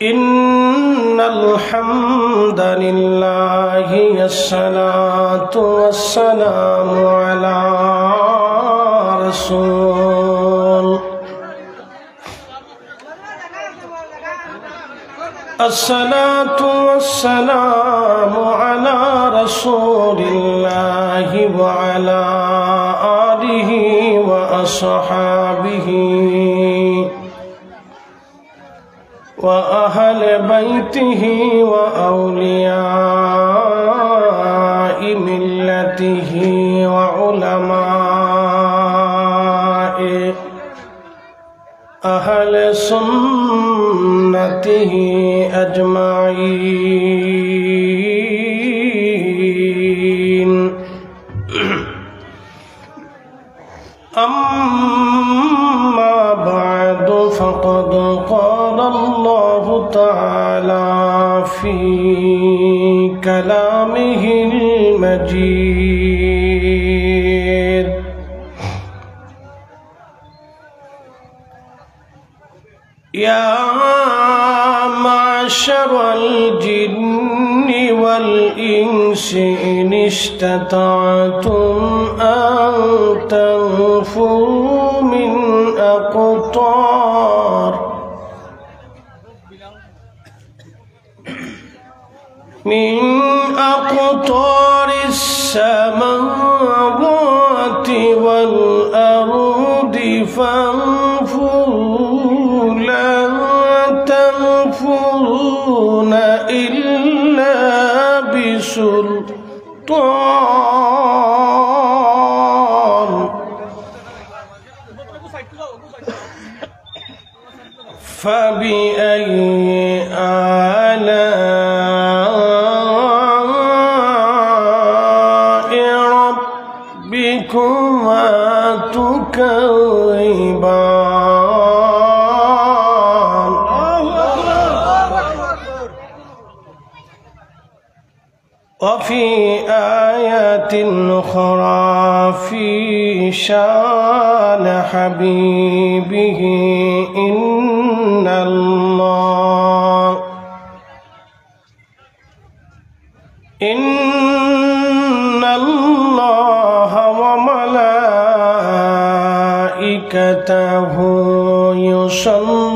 إن الحمد لله الصلاة والسلام على رسول الصلاة والسلام على رسول الله وعلى آله وأصحابه وأهل بيته وأولياء ملته وعلماء أهل سنته أجمعين أما بعد فقد قال الله تعالى في كلامه المجيد يا معشر الجن والإنس إن استطعتم أن تنفذوا من أقطار السماوات والأرض فانفذوا لا تنفذون إلا بسلطان فبأي آلاء ربكما تكذبان وفي آيات أخرى في شان حبيبه إن الله وملائكته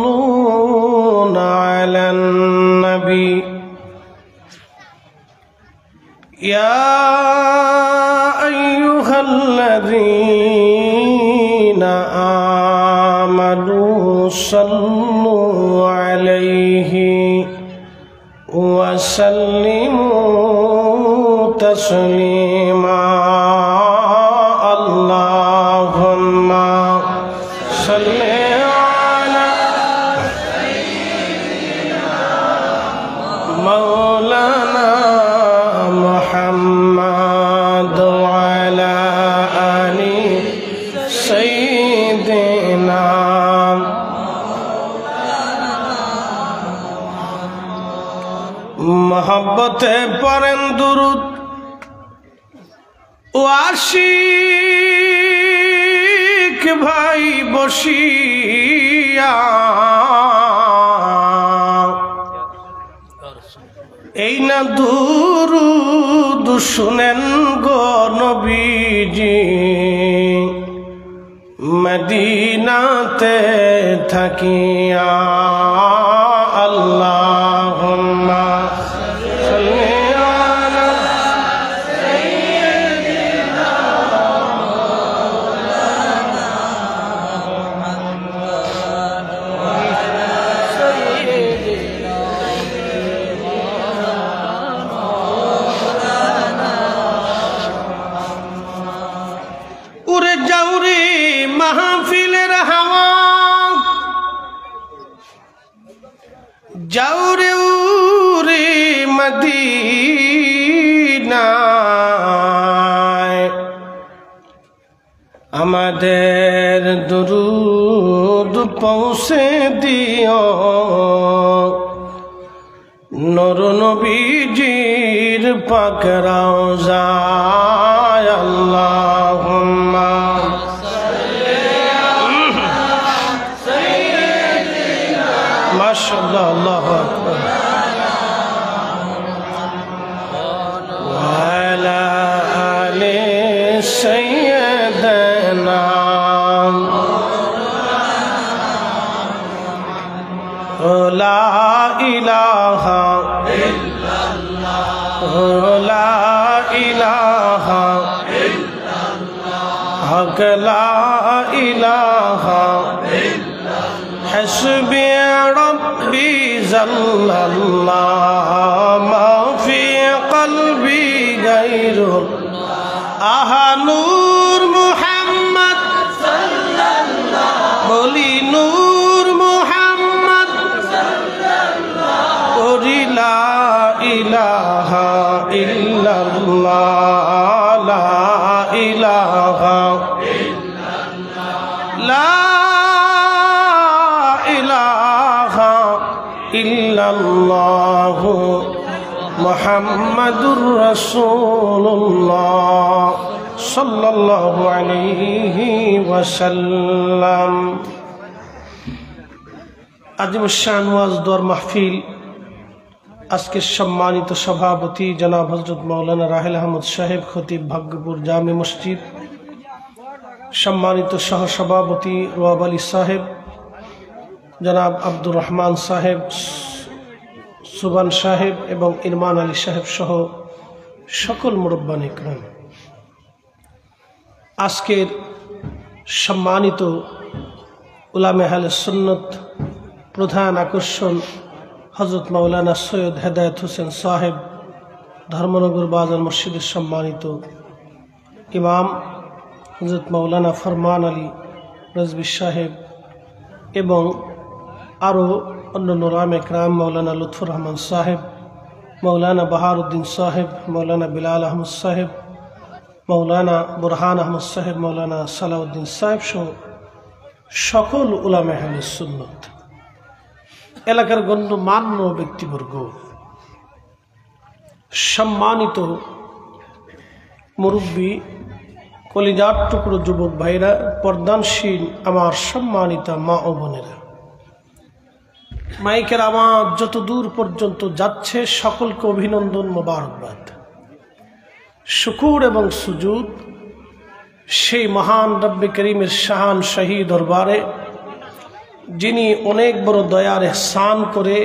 يصلون على النبي يا أيها الذين آمنوا صلوا عليه وسلموا تسليما اللهم صل على سيدنا مولانا محمد وعلى آل سيدنا मोहब्बते पढ़ें दुरूद ও আশিক ভাই বসিয়া এই না দুরূদ শুনেন গো নবীজি মদিনাতে থাকিয়া আল্লাহুম্মা সাল্লি আলা সাইয়্যিদিনা মাওলানা মুহাম্মদ ওয়া আলা সাইয়্যিদিনা মাওলানা উড়ে যাও রে মাহফিলের হাওয়া যাও রে উরে মদিনায় আমাদের দুরূদ পৌঁছে দিও নূর নবীজির পাক রওজায় আল্লাহুম্মা মাশাআল্লাহ আল্লাহু আকবার ওয়ালা আলি সাইয়্যিদানা লা ইলাহা ইল্লাল্লাহ লা ইলাহা হক লা ইলাহা হাসবি রব্বি জাল্লাল্লাহ মা ফি কলবি গায়রুল আহা নূর মুহাম্মদ সাল্লাল্লাহ বলি নূর মুহাম্মদ সাল্লাল্লাহ ওরি লা ইলাহা ইল্লাল্লাহ লা ইলাহা লা ইলাহা ইল্লাল্লাহ মুহাম্মাদুর রাসূলুল্লাহ সাল্লাল্লাহু আলাইহি ওয়াসাল্লাম। আজিমুশ-শান ওয়াজ দোয়ার মাহফিল আজকের সম্মানিত সভাপতি জনাব হযরত মাওলানা রাহেল আহমদ সাহেব খতিব ভাগ্যপুর জামে মসজিদ, সম্মানিত সহসভাপতি রোয়াব আলী সাহেব, জনাব আব্দুর রহমান সাহেব, সুবান সাহেব এবং ইরমান আলী সাহেব সহ সকল মুরব্বান ইকরাম, আজকের সম্মানিত উলামে আহলে সুন্নাত প্রধান আকর্ষণ হযরত মাওলানা সৈয়দ হেদায়েত হোসেন সাহেব, ধর্মনগর বাজার মসজিদের সম্মানিত ইমাম হযরত মাওলানা ফরমান আলী রাজবি সাহেব এবং আরও অন্যান্য রাম একরাম, মাওলানা লুৎফুর রহমান সাহেব, মাওলানা বাহারউদ্দিন সাহেব, মাওলানা বিলাল আহমদ সাহেব, মাওলানা বুরহান আহমদ সাহেব, মাওলানা সালাউদ্দিন সাহেব সহ সকল উলামা আহলে সুন্নাত, এলাকার গণ্যমান্য ব্যক্তিবর্গ, সম্মানিত মুরব্বী, কলিজার টুকরো যুবক ভাইরা, পর্দানশীল আমার সম্মানিতা মা ও বোনেরা, মাইকের আওয়াজ যত দূর পর্যন্ত যাচ্ছে সকলকে অভিনন্দন, মোবারকবাদ, শুকুর এবং সুজুদ সেই মহান রব্বে করিমের শাহান শাহী দরবারে, যিনি অনেক বড় দয়ার ইহসান করে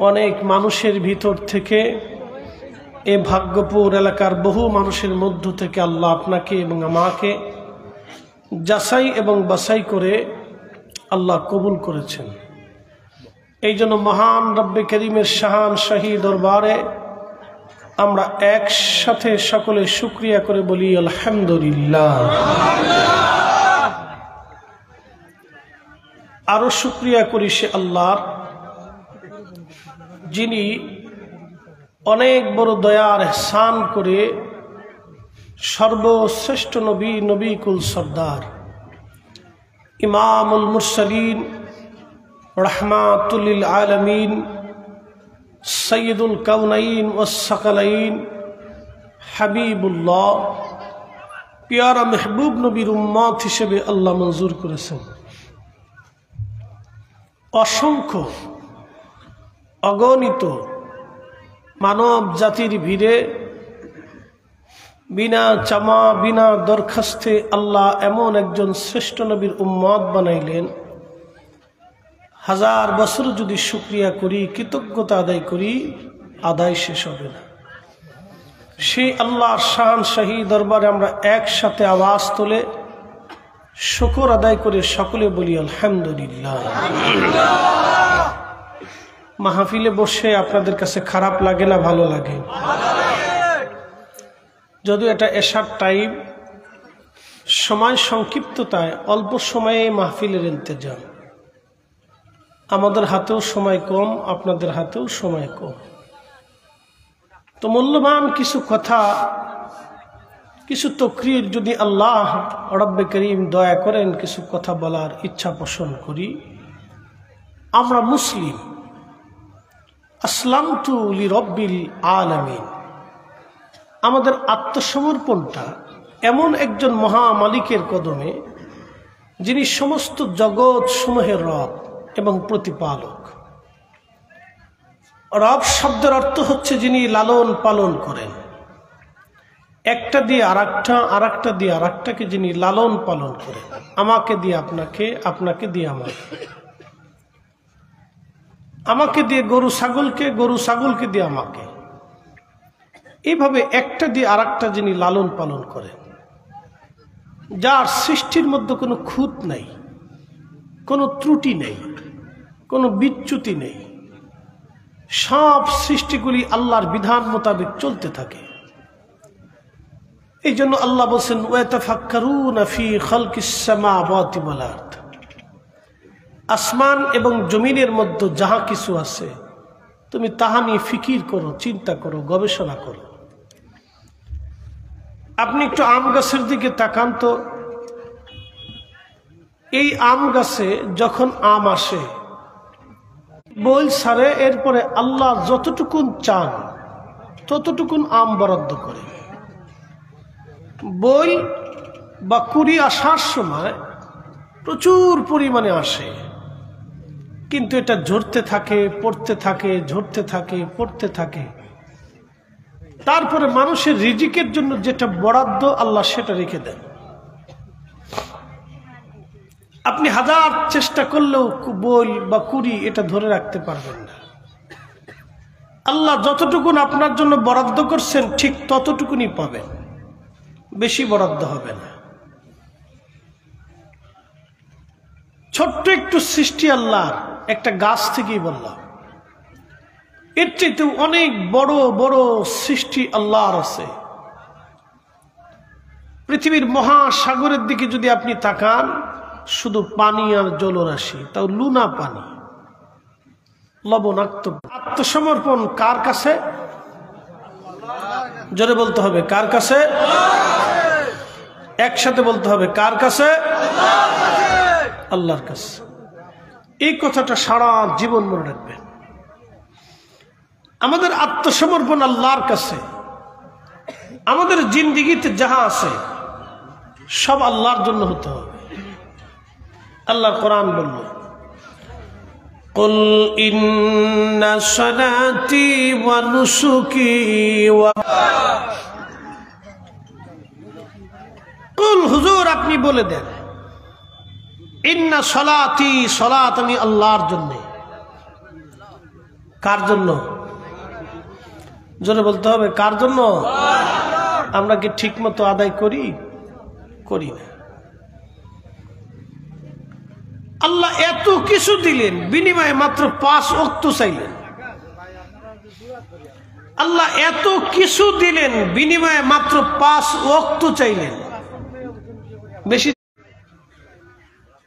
অনেক মানুষের ভিতর থেকে এ ভাগ্যপুর এলাকার বহু মানুষের মধ্য থেকে আল্লাহ আপনাকে এবং আমাকে যাচাই এবং বাছাই করে আল্লাহ কবুল করেছেন। এই জন্য মহান রব্বে করিমের শাহান শাহী দরবারে আমরা একসাথে সকলে শুকরিয়া করে বলি আলহামদুলিল্লাহ। আরো শুকরিয়া করি সে আল্লাহর, যিনি অনেক বড় দয়ার ইহসান করে সর্বশ্রেষ্ঠ নবী, নবী কুল সরদার, ইমামুল মুরসালিন, রাহমাতুল লিল আলামিন, সৈয়দুল কাউনাইন ওয়াস সাকালাইন, হাবিবুল্লাহ, পিয়ারা মেহবুব নবীর উম্মত হিসেবে আল্লাহ মঞ্জুর করেছেন। অসংখ্য অগণিত মানব জাতির ভিড়ে বিনা চামা বিনা দরখাস্তে আল্লাহ এমন একজন শ্রেষ্ঠ নবীর উম্মত বানাইলেন, হাজার বছর যদি শুকরিয়া করি, কৃতজ্ঞতা আদায় করি, আদায় শেষ হবে না। সেই আল্লাহর শান শাহী দরবারে আমরা একসাথে আওয়াজ তুলে শুকর আদায় করে সকলে বলি আলহামদুলিল্লাহ। মাহফিলে বসে আপনাদের কাছে খারাপ লাগে না ভালো লাগে? যদিও এটা এশার টাইম, সময় সংক্ষিপ্ততায় অল্প সময়ে মাহফিলের ইন্তজাম, আমাদের হাতেও সময় কম, আপনাদের হাতেও সময় কম, তো মূল্যবান কিছু কথা, কিছু তকরির যদি আল্লাহ রব্বে করিম দয়া করেন কিছু কথা বলার ইচ্ছা পোষণ করি। আমরা মুসলিম, আসলামতু লিরব্বিল আলামিন, আমাদের আত্মসমর্পণটা এমন একজন মহা মালিকের কদমে, যিনি সমস্ত জগৎ সমূহের রব এবং প্রতিপালক। রব শব্দের অর্থ হচ্ছে যিনি লালন পালন করেন। একটা দিয়ে আরেকটা, আরেকটা দিয়ে আরেকটাকে যিনি লালন পালন করেন, আমাকে দিয়ে আপনাকে, আপনাকে দিয়ে আমাকে, আমাকে দিয়ে গরু ছাগলকে, গরু ছাগলকে দিয়ে আমাকে, এইভাবে একটা দিয়ে আরেকটা যিনি লালন পালন করেন, যার সৃষ্টির মধ্যে কোনো খুঁত নেই, কোনো ত্রুটি নেই, কোনো বিচ্যুতি নেই, সব সৃষ্টিগুলি আল্লাহর বিধান মোতাবেক চলতে থাকে। এই জন্য আল্লাহ বলছেন ওয়াতাফাক্কারুনা ফি খালকিস সামাওয়াতি ওয়াল আরদ, আসমান এবং জমিনের মধ্যে যাহা কিছু আছে তুমি তাহা নিয়ে ফিকির করো, চিন্তা করো, গবেষণা করো। আপনি একটু আম গাছের দিকে তাকান তো, এই আম গাছে যখন আম আসে বইল সারে, এরপরে আল্লাহ যতটুকুন চান ততটুকুন আম বরাদ্দ করে। বই বা কুড়ি আসার সময় প্রচুর পরিমাণে আসে, কিন্তু এটা ঝরতে থাকে, পড়তে থাকে, ঝরতে থাকে, পড়তে থাকে। তারপরে মানুষের রিজিকের জন্য যেটা বরাদ্দ আল্লাহ সেটা রেখে দেন। আপনি হাজার চেষ্টা করলেও বই বা কুড়ি এটা ধরে রাখতে পারবেন না। আল্লাহ যতটুকুন আপনার জন্য বরাদ্দ করছেন ঠিক ততটুকুনি পাবেন, বেশি বরাদ্দ হবে না। ছোট্ট একটু সৃষ্টি আল্লাহর, একটা গাছ থেকেই বললাম, এর চাইতে অনেক বড় বড় সৃষ্টি আল্লাহর আছে। পৃথিবীর মহাসাগরের দিকে যদি আপনি তাকান, শুধু পানি আর জলরাশি, তাও লুনা পানি, লবণাক্ত। আত্মসমর্পণ কার কাছে? জোরে বলতে হবে কার কাছে? একসাথে বলতে হবে কার কাছে? আল্লাহর কাছে। এই কথাটা সারা জীবন মনে রাখবেন। আমাদের আত্মসমর্পণ আল্লাহর কাছে। আমাদের জিন্দেগিতে যাহা আছে সব আল্লাহর জন্য হতে হবে। আল্লাহর কোরআন বলল, কুল ইন্না সালাতি ওয়া নুসুকি ওয়া, কুল হুজুর আপনি বলে দেন, ইন্না সালাতি, সালাত আমি আল্লাহর জন্য। কার জন্য? জোরে বলতে হবে কার জন্য? আমরা কি ঠিক মতো আদায় করি? করি না। আল্লাহ এত কিছু দিলেন, বিনিময়ে মাত্র 5 ওয়াক্ত চাইলেন। আল্লাহ এত কিছু দিলেন, বিনিময়ে মাত্র 5 ওয়াক্ত চাইলেন। বেশি,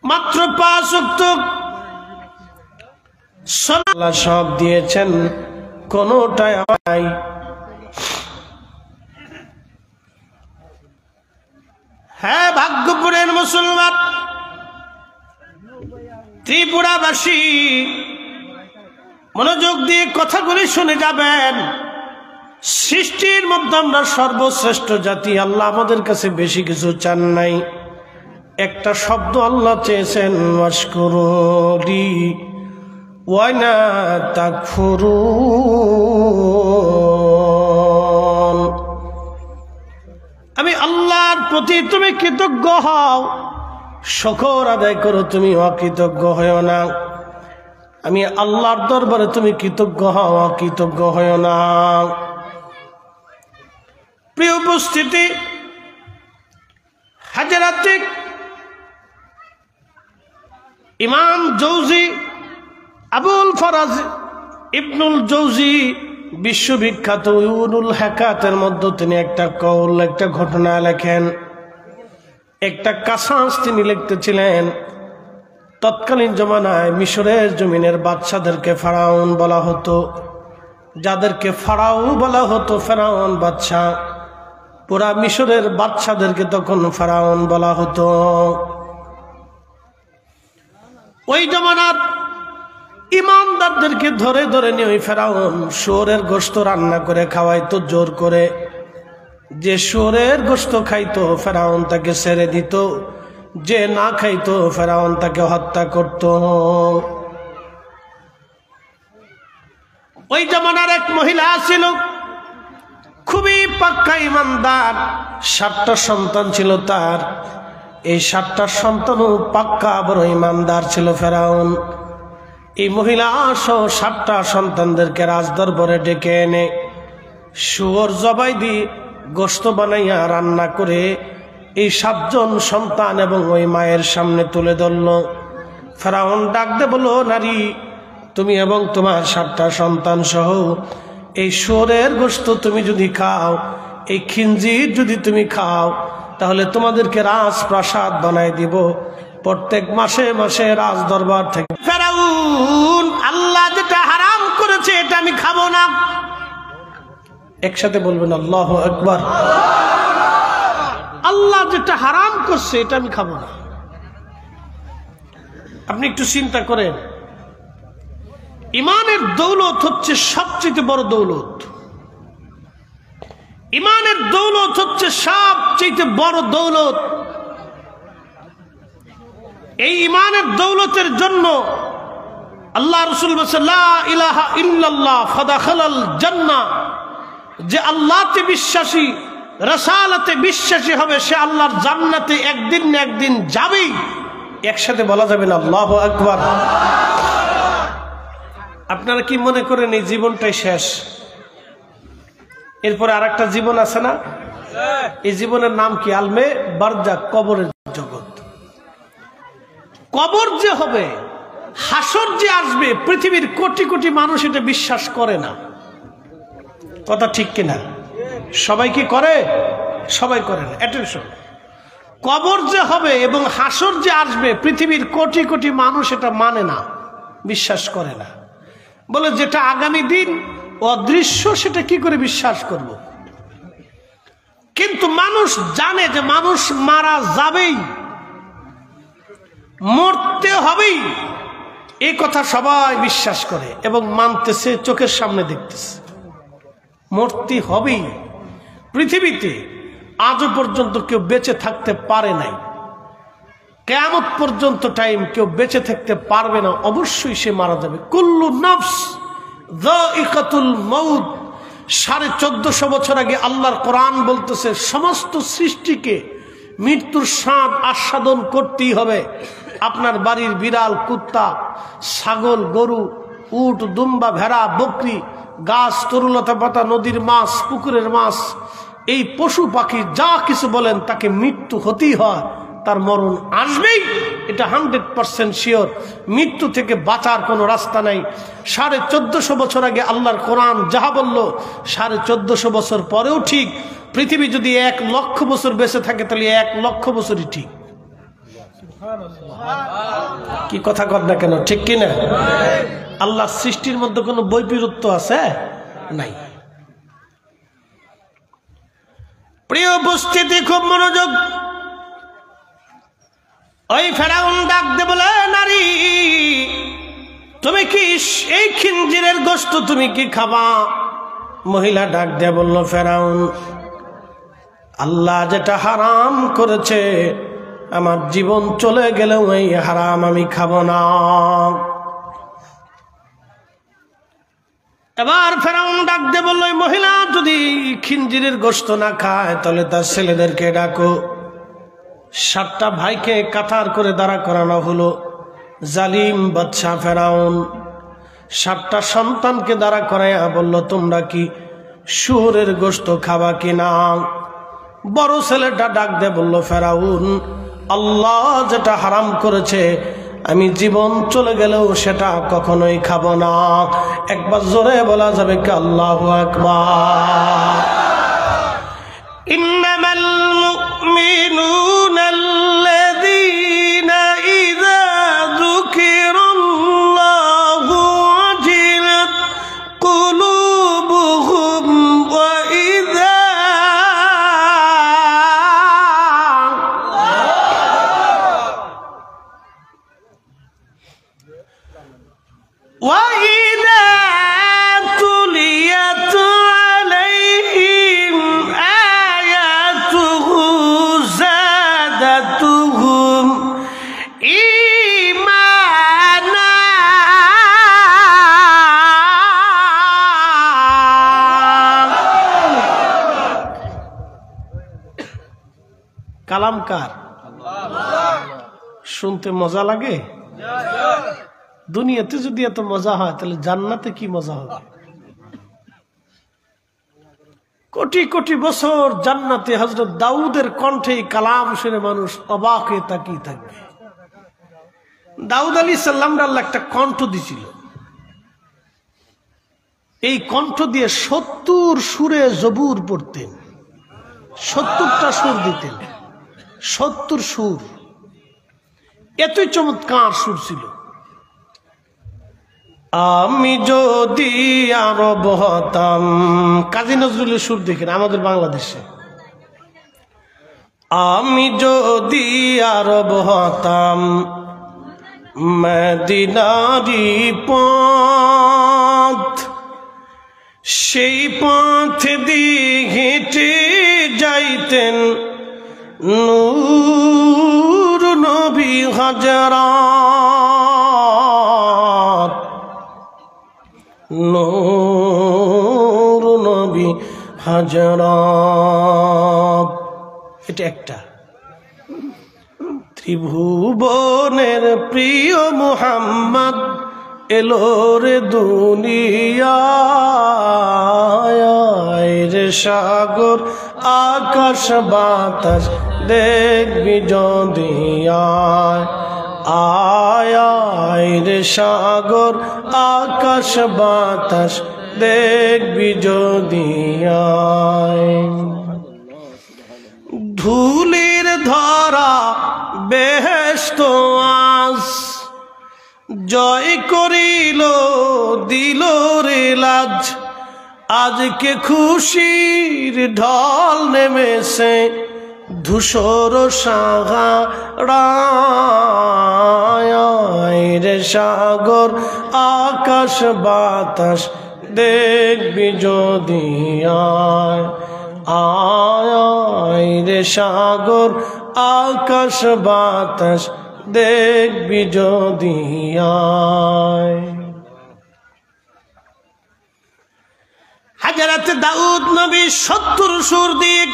মাত্র 5 ওয়াক্ত। আল্লাহ সব দিয়েছেন, কোনটাই নাই। হ্যাঁ, ভাগ্যপুরের মুসলমান, ত্রিপুরাবাসী, মনোযোগ দিয়ে কথাগুলি শুনে যাবেন। সৃষ্টির মধ্যে আমরা সর্বশ্রেষ্ঠ জাতি। আল্লাহ আমাদের কাছে বেশি কিছু চান নাই, একটা শব্দ আল্লাহ চেয়েছেন, ওয়াশকুরুলি ওয়া লা তাকফুরুন। আমি আল্লাহর প্রতি তুমি কৃতজ্ঞ হও, শুকর আদায় করো, তুমি অকৃতজ্ঞ হও না। আমি আল্লাহর দরবারে তুমি কৃতজ্ঞ হও, অকৃতজ্ঞ হও না। প্রিয় উপস্থিতি, হাজরাতে ইমাম জৌজি, আবুল ফরাজ ইবনুল জৌজি, বিশ্ববিখ্যাত উয়ুনুল হাকাতের মধ্যে তিনি একটা কৌল, একটা ঘটনা লেখেন। একটা কাসাস তিনি লিখতেছিলেন। তৎকালীন জমানায় মিশরের জমিনের বাদশাদেরকে ফেরাউন বলা হতো। যাদেরকে ফারাও বলা হতো, ফেরাউন বাদশাহ, পুরা মিশরের বাদশাদেরকে তখন ফেরাউন বলা হতো। ওই জমানার ইমানদারদেরকে ধরে ধরে নিয়ে ওই ফেরাউন শুয়োরের গোশত রান্না করে খাওয়াইতো জোর করে। যে শুয়োরের গোশত খাইতো ফেরাউন তাকে ছেড়ে দিত, যে না খাইতো ফেরাউন তাকে হত্যা করত। ওই জামানার এক মহিলা ছিল, খুবই পাক্কা ইমানদার, 7টা সন্তান ছিল তার। এই 7টা সন্তানও পাক্কা বড় ইমানদার ছিল ফেরাউন। এই মহিলা সহ 7টা সন্তানদেরকে রাজদরবারে ডেকে এনে শুয়োর জবাই দিয়ে গোশত বানাইয়া রান্না করে এই 7 জন সন্তান এবং ওই মায়ের সামনে তুলে ধরল। ফেরাউন ডাক দে বলল, নারী, তুমি এবং তোমার 7টা সন্তান সহ এই শুয়োরের গোশত তুমি যদি খাও, এই খিনজির যদি তুমি খাও, তাহলে তোমাদেরকে রাজপ্রাসাদ বানাই দিব। প্রত্যেক মাসে মাসে রাজ দরবার থেকে ফেরাউন, আল্লাহ যেটা হারাম করেছে এটা আমি খাবো না। একসাথে বলবেন আল্লাহু আকবার। আল্লাহ যেটা হারাম করছে এটা আমি খাবো না। আপনি একটু চিন্তা করেন, ইমানের দৌলত হচ্ছে সবচেয়ে বড় দৌলত। ইমানের দৌলত হচ্ছে সবচেয়ে বড় দৌলত। এই ইমানের দৌলতের জন্য আল্লাহ রাসূল বলেছেন, লা ইলাহা ইল্লাল্লাহ ফাদাখালাল জান্নাহ। যে আল্লাহতে বিশ্বাসী, রাসালাতে বিশ্বাসী হবে, সে আল্লাহর জান্নাতে একদিন না একদিন যাবেই। একসাথে বলা যাবে না আল্লাহু আকবার। আপনারা কি মনে করেন এই জীবনটাই শেষ? এরপরে আরেকটা জীবন আছে না? এই জীবনের নাম কি? আলমে বারজাক, কবরের জগৎ। কবর যে হবে, হাসর যে আসবে, পৃথিবীর কোটি কোটি মানুষ এটা বিশ্বাস করে না। কথা ঠিক কিনা? সবাই কি করে? সবাই করে না। অ্যাটেনশন, কবর যে হবে এবং হাসর যে আসবে, পৃথিবীর কোটি কোটি মানুষ এটা মানে না, বিশ্বাস করে না। বলে যেটা আগামী দিন অদৃশ্য, সেটা কি করে বিশ্বাস করব? কিন্তু মানুষ জানে যে মানুষ মারা যাবেই, মরতে হবেই। এই কথা সবাই বিশ্বাস করে এবং মানতেছে, চোখের সামনে দেখতেছে। মরতে হবেই। পৃথিবীতে আজও পর্যন্ত কেউ বেঁচে থাকতে পারে নাই। কিয়ামত পর্যন্ত টাইম কেউ বেঁচে থাকতে পারবে না, অবশ্যই সে মারা যাবে। কুল্লু নাফস যায়িকাতুল মাউত। 1450 বছর আগে আল্লাহর কোরআন বলতেছে সমস্ত সৃষ্টিকে মৃত্যুর স্বাদ আস্বাদন করতেই হবে। আপনার বাড়ির বিড়াল, কুত্তা, ছাগল, গরু, উট, দুম্বা, ভেড়া, বকরি, গাছ, তরুলতা পাতা, নদীর মাছ, পুকুরের মাছ, এই পশু পাখি যা কিছু বলেন, তাকে মৃত্যু হতেই হয়, তার মরণ আসবেই। এটা 100% শিওর। মৃত্যু থেকে বাঁচার কোনো রাস্তা নাই। 1450 বছর আগে আল্লাহর কোরআন যাহা বলল, 1450 বছর পরেও ঠিক। পৃথিবী যদি 1 লক্ষ বছর বেঁচে থাকে, তাহলে 1 লক্ষ বছরই ঠিক। কি কথা কর না কেন? ঠিক কিনা? আল্লাহ সৃষ্টির মধ্যে কোনো বৈপরীত্য আছে? নাই। প্রিয় উপস্থিতি, খুব মনোযোগ। ওই ফেরাউন ডাক দে বলে, নারী, তুমি কি এই খিনজিরের গোশত তুমি কি খাবা? মহিলা ডাক দে বলল, ফেরাউন, আল্লাহ যেটা হারাম করেছে, আমার জীবন চলে গেলেও এই হারাম আমি খাবো না। এবার ফেরাউন ডাক দে বলল, মহিলা যদি খিনজিরের গোশত না খায়, তাহলে তার ছেলেদেরকে ডাকো। 7টা ভাইকে কাতার করে দাঁড়া করানো হলো। জালিম বাদশা ফেরাউন 7টা সন্তানকে দাঁড়া করাইয়া বলল, তোমরা কি শুয়োরের গোশত খাবা কিনা? বড় ছেলেটা ডাক দে বলল, ফেরাউন, আল্লাহ যেটা হারাম করেছে, আমি জীবন চলে গেলেও সেটা কখনোই খাবো না। একবার জোরে বলা যাবে কি আল্লাহু আকবার? ইন্নামাল মুমিনুনা আল্লাযীনা ইযা যুকিরাল্লাহু ওয়াজিলাত কুলুবুহুম ওয়া ইযা তুলিয়াত আলাইহিম আয়াতুহু কালাম কার? শুনতে মজা লাগে? দুনিয়াতে যদি এত মজা হয় তাহলে জান্নাতে কি মজা হবে? কোটি কোটি বছর জান্নাতে হযরত দাউদের কণ্ঠে কালাম শুনে মানুষ অবাক হয়ে তাকিয়ে থাকবে। দাউদ আলাইহিস সালামকে আল্লাহ একটা কণ্ঠ দিয়েছিল, এই কণ্ঠ দিয়ে 70 সুরে জবুর পড়তেন, 70টা সুর দিতেন, 70 সুর, এতই চমৎকার সুর ছিল। আমি যদি আরব হতাম, কাজী নজরুলের সুর দেখেন আমাদের বাংলাদেশে। আমি যদি আরব হতাম, মদিনারি পথ, সেই পথ দিয়ে হেঁটে যাইতেন নূর নবী হাজারাত, নূর নবী হাজারাত। এটা একটা। ত্রিভুবনের প্রিয় মুহাম্মদ এলো রে দুনিয়ায়, রে সাগর আকাশ বাতাস দেখবি যদি আয়, আয় রে সাগর আকাশ বাতাস দেখবি যদি আয়। ধুলির ধরা বেহেশত আজ জয় করিল দিল রে লাজ, আজকে খুশির ঢল নেমেছে ধূসর সাগরায়, রে সাগর আকাশ বাতাস দেখবি যদি আয়, আয় রে সাগর আকাশ বাতাস দেখবি যদি আয়। হযরত দাউদ নবী 70 সুর দিয়ে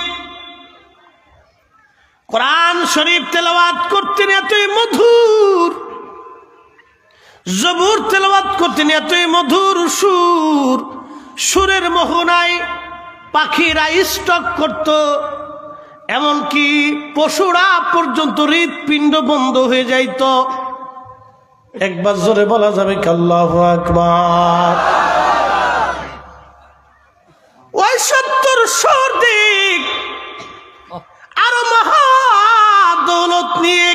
কোরআন শরীফ তেলাওয়াত করতেন, এতই মধুর। জবুর তেলাওয়াত করতেন, এতই মধুর সুর। সুরের মোহনায় পাখিরা স্টক করত, এমনকি পশুরা পর্যন্ত হৃৎপিণ্ড বন্ধ হয়ে যাইত। একবার জোরে বলা যাবে কি আল্লাহু আকবার? ওই 70 সুর দিক আরো মহা দৌলত নিয়ে,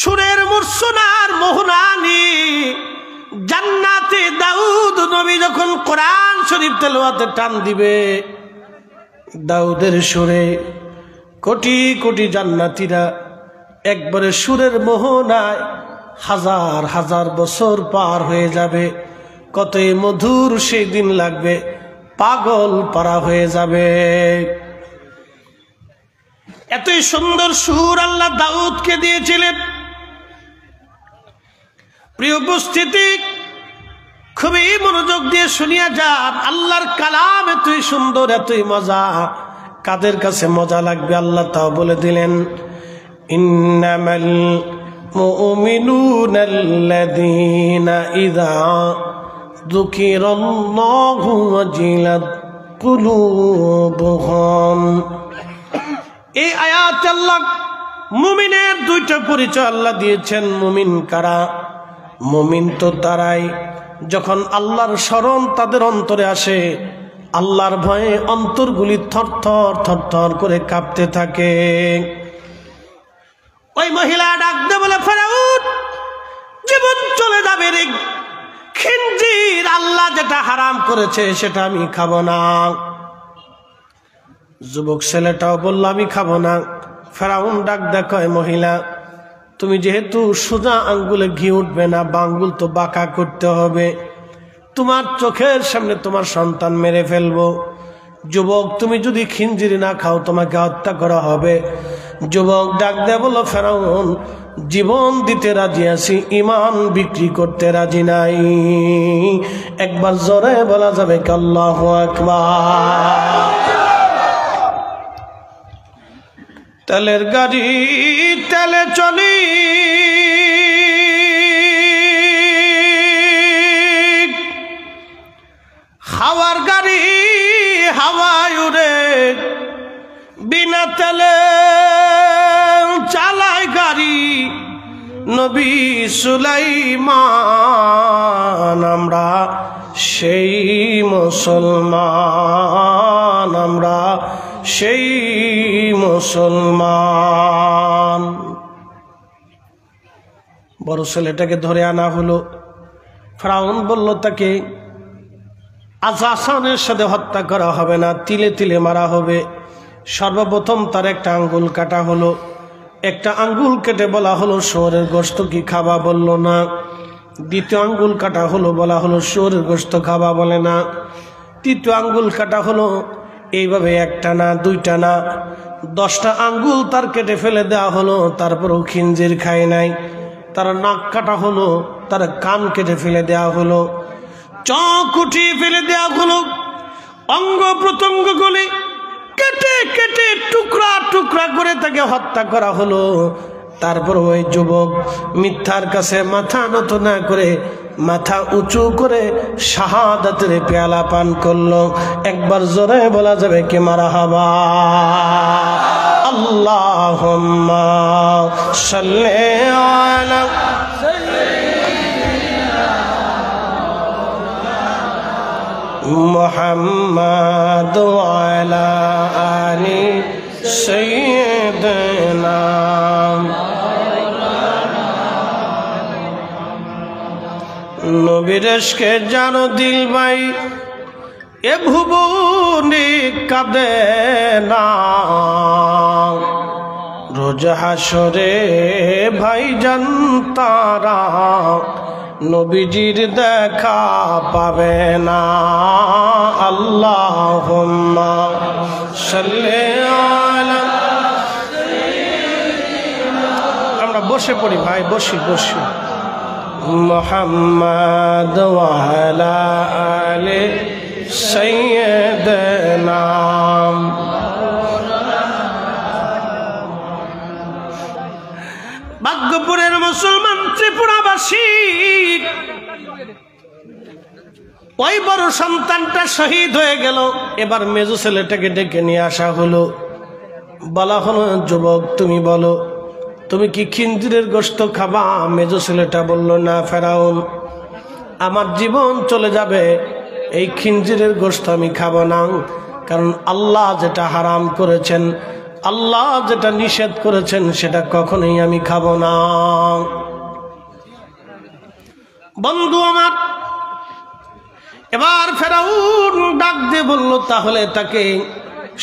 সুরের মূর্ছনার মোহনা নিয়ে জান্নাতে দাউদ নবী যখন কোরআন শরীফ তেলাওয়াতে টান দিবে, দাউদের সুরে কোটি কোটি জান্নাতীরা একবারে সুরের মোহনায় হাজার হাজার বছর পার হয়ে যাবে। কতই মধুর সেই দিন লাগবে, পাগল পারা হয়ে যাবে। এতই সুন্দর সুর আল্লাহ দাউদকে দিয়েছিলেন। প্রিয় উপস্থিতি, খুবই মনোযোগ দিয়ে শুনিয়া যান। আল্লাহর কালাম এতই সুন্দর, এতই মজা। কাদের কাছে মজা লাগবে আল্লাহ তাও বলে দিলেন, ইন্নামাল মুমিনুনাল্লাযীনা ইযা যুকিরাল্লাহু ওয়াজিলাত কুলুবুহুম। এই আয়াতে আল্লাহ মুমিনের 2টা পরিচয় আল্লাহ দিয়েছেন। মুমিন কারা? মুমিন তো তারাই যখন আল্লাহর স্মরণ তাদের অন্তরে আসে, আল্লাহর ভয়ে অন্তরগুলি থরথর থরথর করে কাঁপতে থাকে। ওই মহিলা ডাকতে বলে, ফেরাউন জীবন চলে যাবে রে, খিনজির আল্লাহ যেটা হারাম করেছে সেটা আমি খাবো না। যুবক ছেলেটাও বলল আমি খাবো না। ফেরাউন ডাক দেখো, মহিলা তুমি যেহেতু সোজা আঙ্গুলে ঘি উঠবে না, বাঙ্গুল তো বাঁকা করতে হবে, তোমার চোখের সামনে তোমার সন্তান মেরে ফেলবো। যুবক তুমি যদি খিনজির না খাও তোমাকে হত্যা করা হবে। যুবক ডাক দেয়া বলল, ফেরাউন জীবন দিতে রাজি আছি, ইমান বিক্রি করতে রাজি নাই। একবার জোরে বলা যাবে কি আল্লাহু আকবার? তেলের গাড়ি তেলে চলি, হাওয়ার গাড়ি হাওয়ায় উড়ে, বিনা তেলে চালায় গাড়ি নবী সুলাইমান। আমরা সেই মুসলমান, আমরা সেই মুসলমান। বড় ছেলেটাকে ধরে আনা হলো। ফেরাউন বলল তাকে আজ আসানের সাথে হত্যা করা হবে না, তিলে তিলে মারা হবে। সর্বপ্রথম তার একটা আঙ্গুল কাটা হলো। একটা আঙ্গুল কেটে বলা হলো শুয়োরের গোশত কি খাবা, বলল না। দ্বিতীয় আঙ্গুল কাটা হলো, বলা হলো শুয়োরের গোশত খাবা, বলে না। তৃতীয় আঙ্গুল কাটা হলো। এইভাবে একটা না, দুইটা না, 10টা আঙ্গুল তার কেটে ফেলে দেওয়া হলো। তারপরেও খিনজির খায় নাই। তার নাক কাটা হলো, তার কান কেটে ফেলে দেওয়া হলো, চোখ উঠিয়ে ফেলে দেওয়া হলো, অঙ্গ প্রত্যঙ্গগুলি কেটে কেটে টুকরা টুকরা করে তাকে হত্যা করা হলো। তারপর ওই যুবক মিথ্যার কাছে মাথা নত না করে মাথা উঁচু করে শাহাদাতের পেয়ালা পান করলো। একবার জোরে বলা যাবে কি মারহাবা? আল্লাহুম্মা সাল্লি আলা মুহাম্মাদ ওয়া আলা আলি সাইয়্যিদিনা। নবীর ইশকে জানো দিল ভাই, এ ভুবনে কাঁদে না। রোজ হাসরে ভাইজান তারা নবীজির দেখা পাবে না। আল্লাহুম্মা সাল্লি আলা। আমরা বসে পড়ি ভাই, বসি বসি। মুহাম্মাদ ওয়া আলা আলি সাইয়্যিদিনা। ভাগ্যপুরের মুসলমান ত্রিপুরাবাসী ওই বড় সন্তানটা শহীদ হয়ে গেল। এবার মেজো ছেলেটাকে ডেকে নিয়ে আসা হলো। বলা হলো যুবক তুমি বলো তুমি কি খিনজিরের গোশত খাবা? মেজো ছেলেটা বলল না ফেরাউন, আমার জীবন চলে যাবে, এই খিনজিরের গোশত আমি খাবো না। কারণ আল্লাহ যেটা হারাম করেছেন, আল্লাহ যেটা নিষেধ করেছেন সেটা কখনোই আমি খাবো না। বন্ধু আমার, এবার ফেরাউন ডাক দিয়ে বলল তাহলে তাকে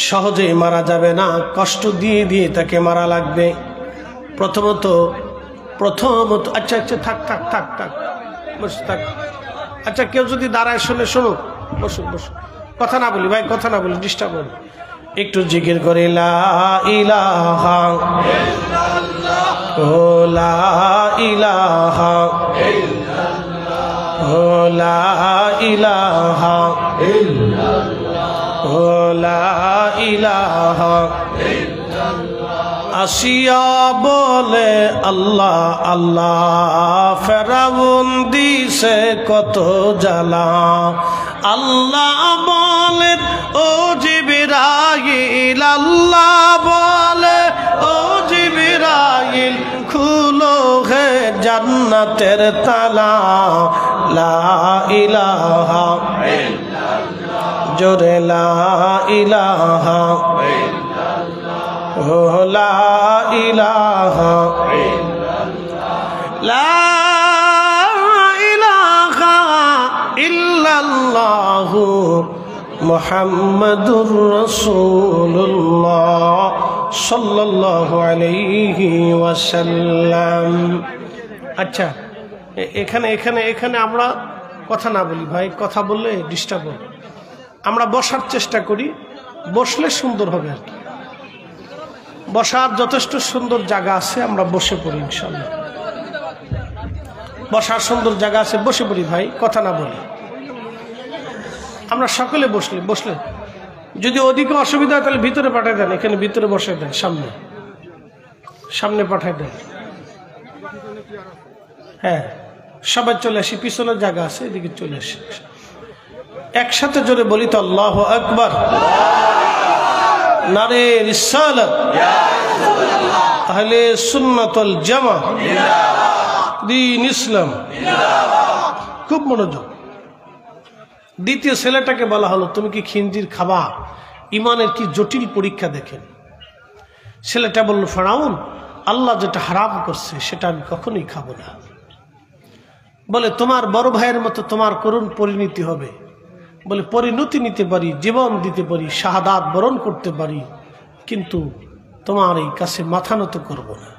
সহজেই মারা যাবে না, কষ্ট দিয়ে দিয়ে তাকে মারা লাগবে। প্রথমত আচ্ছা আচ্ছা থাক থাক থাক থাক বসে থাক। আচ্ছা কেউ যদি দাঁড়ায় শুনে শুনুক, বসুক বসুক, কথা না বলি ভাই, কথা না বলি, ডিস্টার্ব করি। একটু জিকির করে লা ইলাহা ইল্লাল্লাহ, ও লা ইলাহা ইল্লাল্লাহ, ও লা ইলাহা ইল্লাল্লাহ, ও লা ইলাহা ইল্লাল্লাহ। আসিয়া বলে আল্লাহ আল্লাহ, ফেরাউন দিছে কত জ্বালা। আল্লাহ বলে ও জিবরাইল, আল্লাহ বলে ও জিবরাইল, খুলো হে জান্নাতের তালা। লা ইলাহা ইল্লাল্লাহ, জোরে লা ইলাহা ইল্লাল্লাহ, ও লা ইলাহা ইল্লাল্লাহ, লা ইলাহা ইল্লাল্লাহ মুহাম্মাদুর রাসূলুল্লাহ সাল্লাল্লাহু আলাইহি ওয়াসাল্লাম। আচ্ছা এখানে এখানে এখানে আমরা কথা না বলি ভাই, কথা বললে ডিস্টার্ব হবে। আমরা বসার চেষ্টা করি, বসলে সুন্দর হবে আর কি। বসার যথেষ্ট সুন্দর জায়গা আছে, আমরা বসে পড়ি ইনশাআল্লাহ। বসার সুন্দর জায়গা আছে, বসে পড়ি ভাই, কথা না বলি। আমরা সকলে বসলে যদি ওদিকে অসুবিধা হয় তাহলে ভিতরে পাঠিয়ে দেন, এখানে ভিতরে বসে দেন সামনে। সামনে পাঠাই দেন। হ্যাঁ, সবাই চলে আসি, পিছনের জায়গা আছে, এদিকে চলে আসি। একসাথে জোরে বলি তো আল্লাহু আকবার। নারে রিসালাত, আহলে সুন্নাত ওয়াল জামাত, দ্বীন ইসলাম। খুব মনোযোগ। দ্বিতীয় ছেলেটাকে বলা হলো, তুমি কি খিনজির খাবা? ইমানের কি জটিল পরীক্ষা দেখেন। ছেলেটা বলল, ফেরাউন, আল্লাহ যেটা হারাম করছে সেটা আমি কখনোই খাবো না। বলে, তোমার বড় ভাইয়ের মতো তোমার করুণ পরিণতি হবে। বলে, পরিণতি নিতে পারি, জীবন দিতে পারি, শাহাদাত বরণ করতে পারি, কিন্তু তোমার এই কাছে মাথা নত করবো না।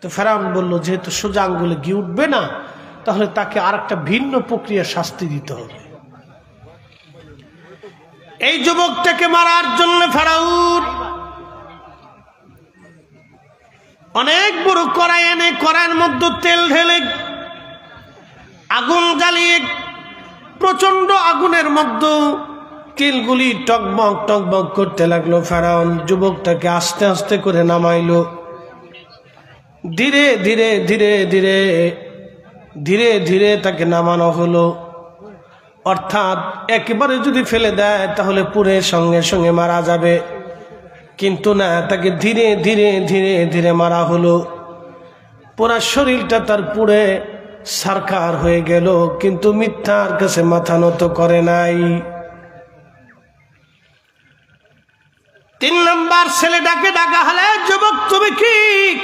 তো ফেরাউন বলল, যেহেতু সোজা আঙ্গুলে ঘি উঠবে না, তাহলে তাকে আর একটা ভিন্ন প্রক্রিয়া শাস্তি দিতে হবে। এই যুবকটাকে মারার জন্য ফেরাউন অনেক বড় কড়াই এনে কড়াইয়ের মধ্যে তেল ঢেলে আগুন জ্বালিয়ে প্রচন্ড আগুনের মধ্যে তেলগুলি টকবক টকবক করতে লাগলো। ফেরাউন যুবকটাকে আস্তে আস্তে করে নামাইলো। ধীরে ধীরে ধীরে ধীরে ধীরে ধীরে তাকে নামানো হলো। অর্থাৎ একেবারে যদি ফেলে দেয় তাহলে পুরে সঙ্গে সঙ্গে মারা যাবে, কিন্তু না, তাকে ধীরে ধীরে ধীরে ধীরে মারা হলো। পুরা শরীরটা তার পুড়ে সারকার হয়ে গেল, কিন্তু মিথ্যার কাছে মাথা নত করে নাই। 3 নম্বর ছেলেটাকে ডাকা হলে, যুবক তুমি কি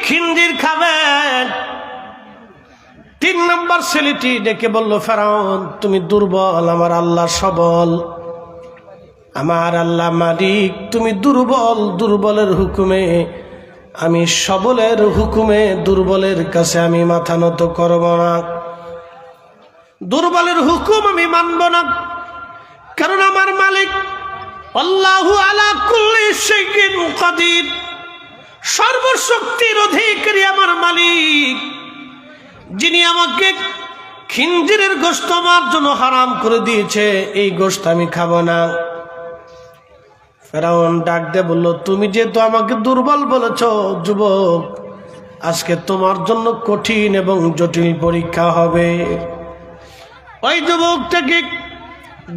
খিনজির খাবেন? 3 নম্বর ছেলেটি ডেকে বলল, ফেরাউন তুমি দুর্বল, আমার আল্লাহ সবল। আমার আল্লাহ মালিক, তুমি দুর্বল, দুর্বলের হুকুমে আমি সবলের হুকুমে দুর্বলের কাছে আমি মাথা নত করব না। দুর্বলের হুকুম আমি মানব না, কারণ আমার মালিক আল্লাহু আলা কুল্লি শাইইন কাদির, সর্বশক্তির অধিকারী আমার মালিক, যিনি আমাকে খিনজিরের গোশত আমার জন্য হারাম করে দিয়েছে, এই গোশত আমি খাবো না। ফেরাউন ডাক দিয়ে বলল, তুমি যেহেতু আমাকে দুর্বল বলেছ, যুবক আজকে তোমার জন্য কঠিন এবং জটিল পরীক্ষা হবে। ওই যুবকটাকে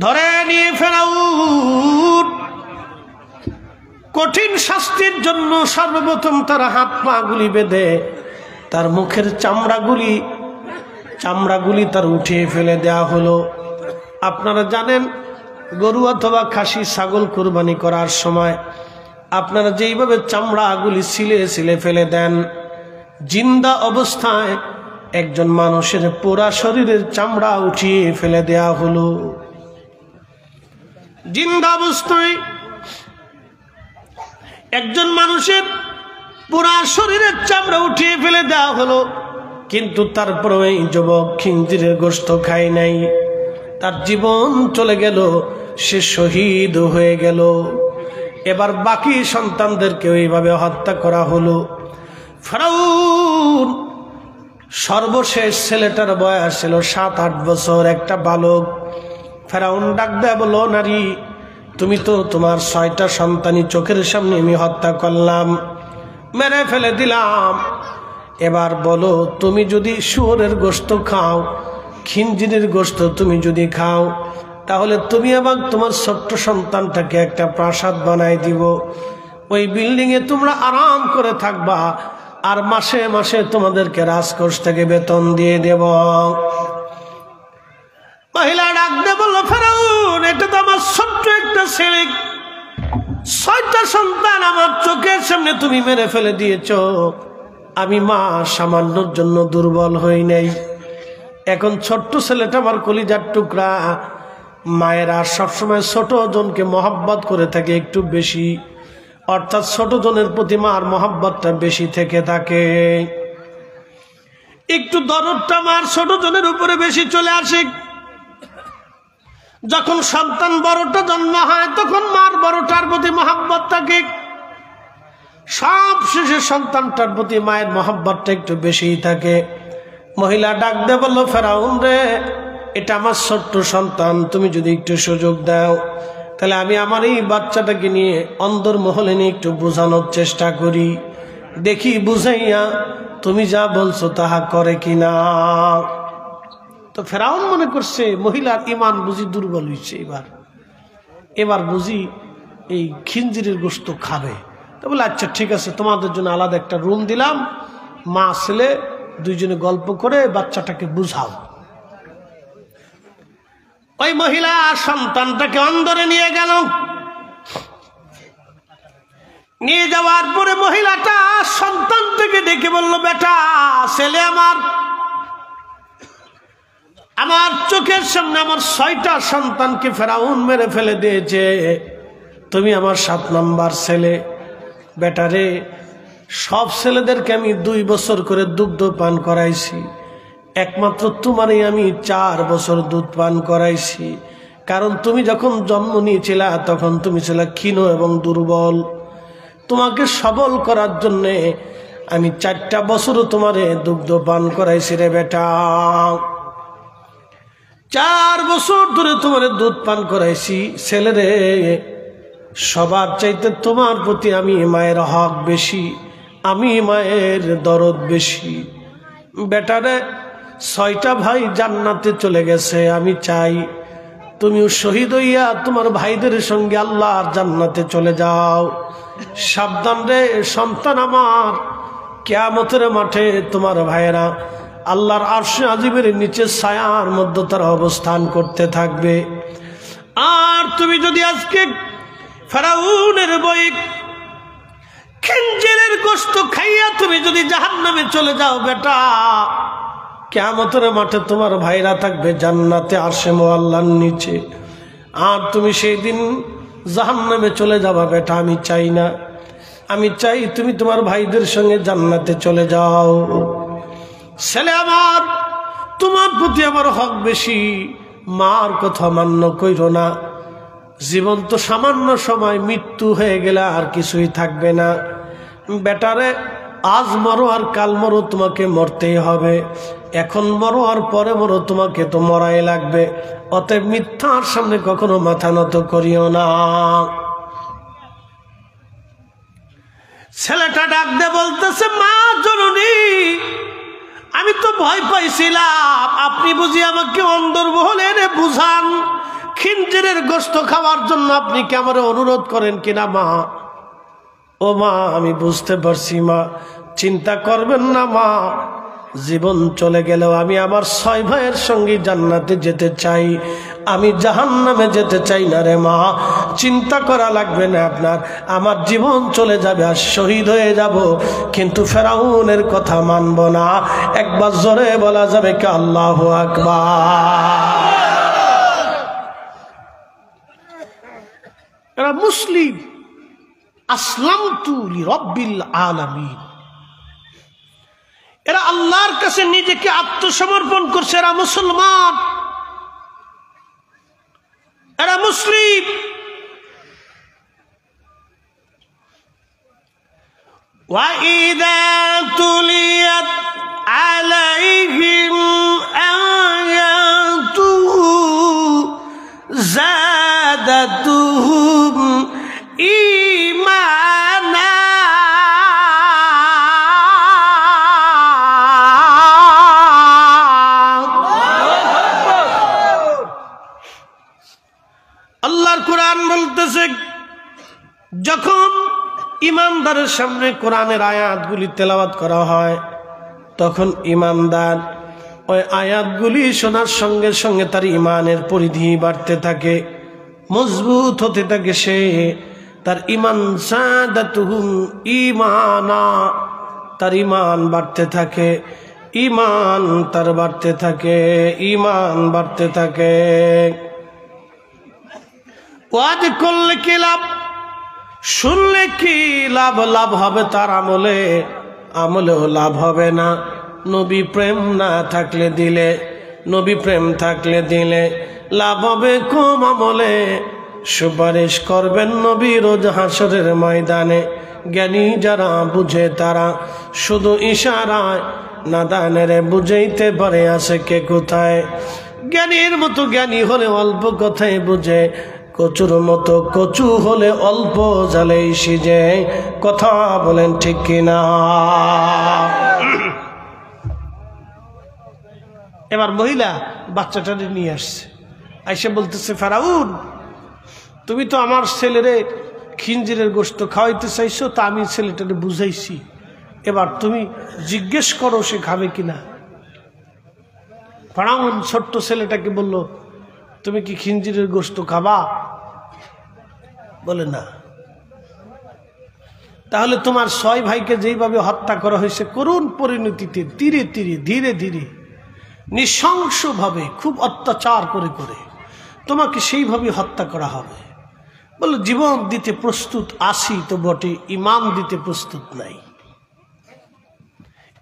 ধরে নিয়ে ফেরাউন কঠিন শাস্তির জন্য সর্বপ্রথম তার হাত পা গুলি বেঁধে তার মুখের চামড়াগুলি তার উঠিয়ে ফেলে দেয়া হলো। আপনারা জানেন, গরু অথবা খাসি ছাগল কুরবানি করার সময় আপনারা যেইভাবে চামড়াগুলি ছিলে ছিলে ফেলে দেন, জিন্দা অবস্থায় একজন মানুষের পুরা শরীরের চামড়া উঠিয়ে ফেলে দেয়া হলো। জিন্দা অবস্থায় একজন মানুষের পুরা শরীরের চামড়া উঠিয়ে ফেলে দেওয়া হলো, কিন্তু তারপরে এই যুবক খিনজিরের গোশত খায় নাই, তার জীবন চলে গেল, সে শহীদ হয়ে গেল। এবার বাকি সন্তানদেরকে এইভাবে হত্যা করা হলো। ফেরাউন সর্বশেষ ছেলেটার বয়স ছিল 7-8 বছর, একটা বালক। ফেরাউন ডাক দেয়া বলল, নারী তুমি তো তোমার 6টা সন্তানই চোখের সামনে আমি হত্যা করলাম, মেরে ফেলে দিলাম। এবার বলো, তুমি যদি শুয়োরের গোশত খাও, খিনজিরের গোশত তুমি যদি খাও, তাহলে তুমি এবং তোমার ছোট্ট সন্তানটাকে একটা প্রাসাদ বানাই দিব, ওই বিল্ডিংয়ে তোমরা আরাম করে থাকবা, আর মাসে মাসে তোমাদেরকে রাজকোষ থেকে বেতন দিয়ে দেব। মহিলা ডাক দিয়ে বলল, ফেরাউন এটা তো আমার ছোট্ট একটা ছেলে, 6টা সন্তান আমার চোখের সামনে তুমি মেরে ফেলে দিয়েছ, আমি মা সামান্যর জন্য দুর্বল হই নাই। এখন ছোট্ট ছেলেটা আমার কলিজার টুকরা, মায়েরা সবসময় ছোট জনকে মহব্বত করে থাকে একটু বেশি, অর্থাৎ ছোট জনের প্রতি মার মহব্বতটা বেশি থেকে থাকে, একটু দরদটা মার ছোট জনের উপরে বেশি চলে আসে। যখন সন্তান বড়টা জন্ম হয় তখন মার বড়টার প্রতি মহব্বত থাকে, সব শেষে সন্তানটার প্রতি মায়ের মহব্বতটা একটু বেশিই থাকে। মহিলা ডাক দে বলল, ফেরাউন রে, এটা আমার ছোট্ট সন্তান, তুমি যদি একটু সুযোগ দাও তাহলে আমি আমার এই বাচ্চাটাকে নিয়ে অন্দর মহলে নিয়ে একটু বোঝানোর চেষ্টা করি। দেখি বুঝাইয়া তুমি যা বলছো তাহা করে কিনা। তো ফেরাউন মনে করছে মহিলার ইমান বুঝি দুর্বল হয়েছে, এবার বুঝি এই খিঞ্জিরের গোশত খাবে। তো বলে আচ্ছা ঠিক আছে, তোমাদের জন্য আলাদা একটা রুম দিলাম, মা ছেলে দুইজনে গল্প করে বাচ্চাটাকে বুঝাও। ওই মহিলা সন্তানটাকে অন্দরে নিয়ে গেল। নিয়ে যাওয়ার পরে মহিলাটা সন্তান থেকে ডেকে বলল, বেটা ছেলে আমার চোখের সামনে আমার 6টা সন্তানকে ফেরাউন মেরে ফেলে দিয়েছে, তুমি আমার 7 নম্বর ছেলে। বেটারে, সব ছেলেদেরকে আমি 2 বছর করে দুগ্ধ পান করাইছি, একমাত্র তোমারই আমি 4 বছর দুধ পান করাইছি। কারণ তুমি যখন জন্ম নিয়েছিলা তখন তুমি ছিলে ক্ষীণ এবং দুর্বল, তোমাকে সবল করার জন্যে আমি 4টা বছরও তোমারে দুগ্ধ পান করাইছি রে বেটা। 4 বছর ধরে তোমারে দুধ পান করাইছি ছেলেরে। সবার চাইতে তোমার প্রতি আমি মায়ের হক বেশি, আমি মায়ের দরদ বেশি। বেটারে, 6টা ভাই জান্নাতে চলে গেছে, আমি চাই তুমিও শহীদ হইয়া তোমার ভাইদের সঙ্গে আল্লাহর জান্নাতে চলে যাও। সাবধান রে সন্তান আমার, কিয়ামতের মাঠে তোমার ভাইয়েরা আল্লাহর আরশে আজিমের নিচে ছায়ার মধ্যে তারা অবস্থান করতে থাকবে। আর তুমি যদি আজকে ফেরাউনের বই খিঞ্জিরের গোশত খাইয়া তুমি যদি জাহান্নামে চলে যাও বেটা, কিয়ামতের মাঠে তোমার ভাইরা থাকবে জান্নাতে আরশে মুআল্লার নিচে, আর তুমি সেই দিন জাহান্নামে চলে যাবা বেটা। আমি চাই না, আমি চাই তুমি তোমার ভাইদের সঙ্গে জান্নাতে চলে যাও। ছেলে আমার, তোমার প্রতি আমার হক বেশি, মার কথা মান্য কইরো না। জীবন তো সামান্য সময়, মৃত্যু হয়ে গেলে আর কিছুই থাকবে না। বেটারে, আজ মরো আর কাল মরো, তোমাকে মরতেই হবে। এখন মরো আর পরে মরো, তোমাকে তো মরাই লাগবে। অতএব মিথ্যার সামনে কখনো মাথা নত করিও না। ছেলেটা ডাক দে বলতেছে, মা জননী, আমি তো ভয় পাইছিলাম, আপনি বুঝি আমাকে অন্দরমহলে এনে বুঝান, খিঞ্জিরের গোশত খাওয়ার জন্য আপনি কি আমার অনুরোধ করেন কিনা মা? ও মা, আমি বুঝতে পারছি মা, চিন্তা করবেন না মা। জীবন চলে গেলেও আমি আমার 6 ভাইয়ের সঙ্গে জান্নাতে যেতে চাই, আমি জাহান্নামে যেতে চাই না রে মা। চিন্তা করা লাগবে না আপনার, আমার জীবন চলে যাবে আর শহীদ হয়ে যাব, কিন্তু ফেরাউনের কথা মানব না। একবার জোরে বলা যাবে কি আল্লাহু আকবার? এরা মুসলিম, আসলামতু লিরাব্বিল আলামিন, এরা আল্লাহর কাছে নিজেকে আত্মসমর্পণ করছে, এরা মুসলমান, এরা মুসলিম। وَإِذَا تُلِيَتْ عَلَيْهِمْ آيَاتُهُ زَادَتْهُمْ إِيمَانًا আল্লাহর কোরআন বলতেছে, যখন ইমানদারের সামনে কোরআনের আয়াতগুলি তেলাওয়াত করা হয় তখন ইমানদার ওই আয়াতগুলি শোনার সঙ্গে সঙ্গে তার ইমানের পরিধি বাড়তে থাকে, মজবুত হতে থাকে। সে তার ইমান সাদাতুহুম ঈমানা, তার ইমান বাড়তে থাকে, ইমান তার বাড়তে থাকে, ইমান বাড়তে থাকে। ওয়াজ করলে কি লাভ, শুনলে কি লাভ? লাভ হবে তার আমলে, আমলেও লাভ হবে না। নবী প্রেম না থাকলে দিলে, নবী প্রেম থাকলে দিলে লাভ হবে কম আমলে। সুপারিশ করবেন নবী রোজ হাসরের ময়দানে। জ্ঞানী যারা বুঝে তারা শুধু ইশারায়, নাদানেরে বুঝাইতে পারে আছে কে কোথায়। জ্ঞানীর মতো জ্ঞানী হলে অল্প কথায় বুঝে, কচুর মতো কচু হলে অল্প জালেই সিজে। কথা বলেন ঠিক কিনা? এবার মহিলা বাচ্চাটাকে নিয়ে আসছে, আইসা বলতেছে, ফেরাউন তুমি তো আমার ছেলেরে খিঞ্জিরের গোশত খাওয়াইতে চাইছো, তা আমি ছেলেটাকে বুঝাইছি, এবার তুমি জিজ্ঞেস করো সে খাবে কিনা। ফেরাউন ছোট্ট ছেলেটাকে বলল, তুমি কি খিঞ্জিরের গোশত খাবা? বলে না। তাহলে তোমার 6 ভাইকে যেইভাবে হত্যা করা হয়েছে করুণ পরিণতিতে, তীরে তীরে ধীরে ধীরে নৃশংসভাবে খুব অত্যাচার করে করে তোমাকে সেইভাবে হত্যা করা হবে। বলে জীবন দিতে প্রস্তুত আছি তো বটে, ইমান দিতে প্রস্তুত নাই।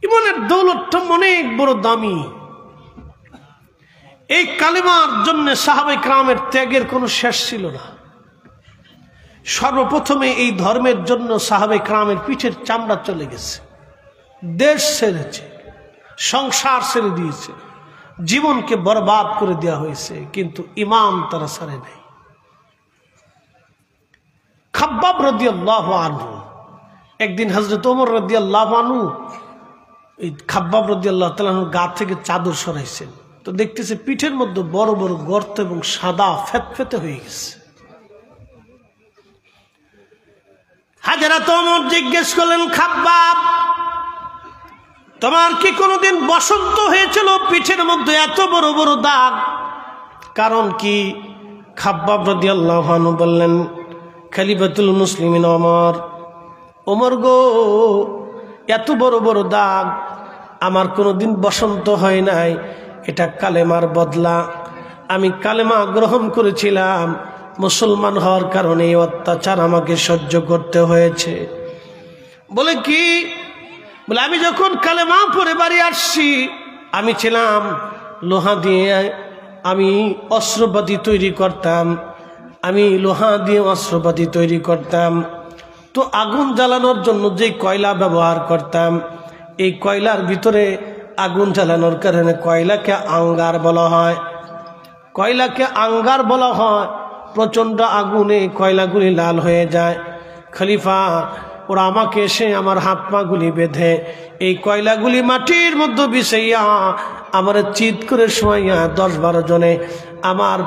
ইমানের দৌলতটা অনেক বড় দামি। এই কালেমার জন্য সাহাবায়ে কেরামের ত্যাগের কোনো শেষ ছিল না। সর্বপ্রথমে এই ধর্মের জন্য সাহাবায়ে কেরামের পিঠের চামড়া চলে গেছে, দেশ ছেড়েছে, সংসার ছেড়ে দিয়েছে, জীবনকে বরবাদ করে দেওয়া হয়েছে, কিন্তু ইমান তারা ছাড়ে নাই। খাব্বাব রাদিয়াল্লাহু আনহু একদিন হযরত ওমর রাদিয়াল্লাহু আনহু এই খাব্বাব রাদিয়াল্লাহু তাআলা গা থেকে চাদর সরাইছেন, তো দেখতেছে পিঠের মধ্যে বড় বড় গর্ত এবং সাদা ফেতফেতে হয়ে গেছে। হযরত ওমর জিজ্ঞেস করলেন, খাব্বাব তোমার কি কোনোদিন বসন্ত হয়েছিল পিঠের মধ্যে এত বড় বড় দাগ? কারণ কি? খাব্বাব রাদিয়াল্লাহু আনহু বললেন, খলিফাতুল মুসলিমিন ওমর, ওমর গো, এত বড় বড় দাগ আমার কোনোদিন বসন্ত হয় নাই, এটা কালেমার বদলা। আমি কালেমা গ্রহণ করেছিলাম, মুসলমান হওয়ার কারণে এই অত্যাচার আমাকে সহ্য করতে হয়েছে। বলে কি? বলে আমি যখন কালেমা পড়ে বাড়ি আসছি, আমি ছিলাম লোহা দিয়ে আমি অস্ত্রপাতি তৈরি করতাম, আমি লোহা দিয়ে অস্ত্রপাতি তৈরি করতাম। তো আগুন জ্বালানোর জন্য যে কয়লা ব্যবহার করতাম, এই কয়লার ভিতরে আগুন জ্বালানোর কারণে কয়লাকে আঙ্গার বলা হয়। কয়লাকে আঙ্গার বলা হয়, প্রচণ্ড আগুনে কয়লাগুলি লাল হয়ে যায়। খলিফা ওরা আমাকে এসে আমার হাত পা গুলি বেঁধে এই কয়লাগুলি মাটির মধ্যে বিছাইয়া আমার চিৎ করে শোয়াইয়া 10-12 জনে আমার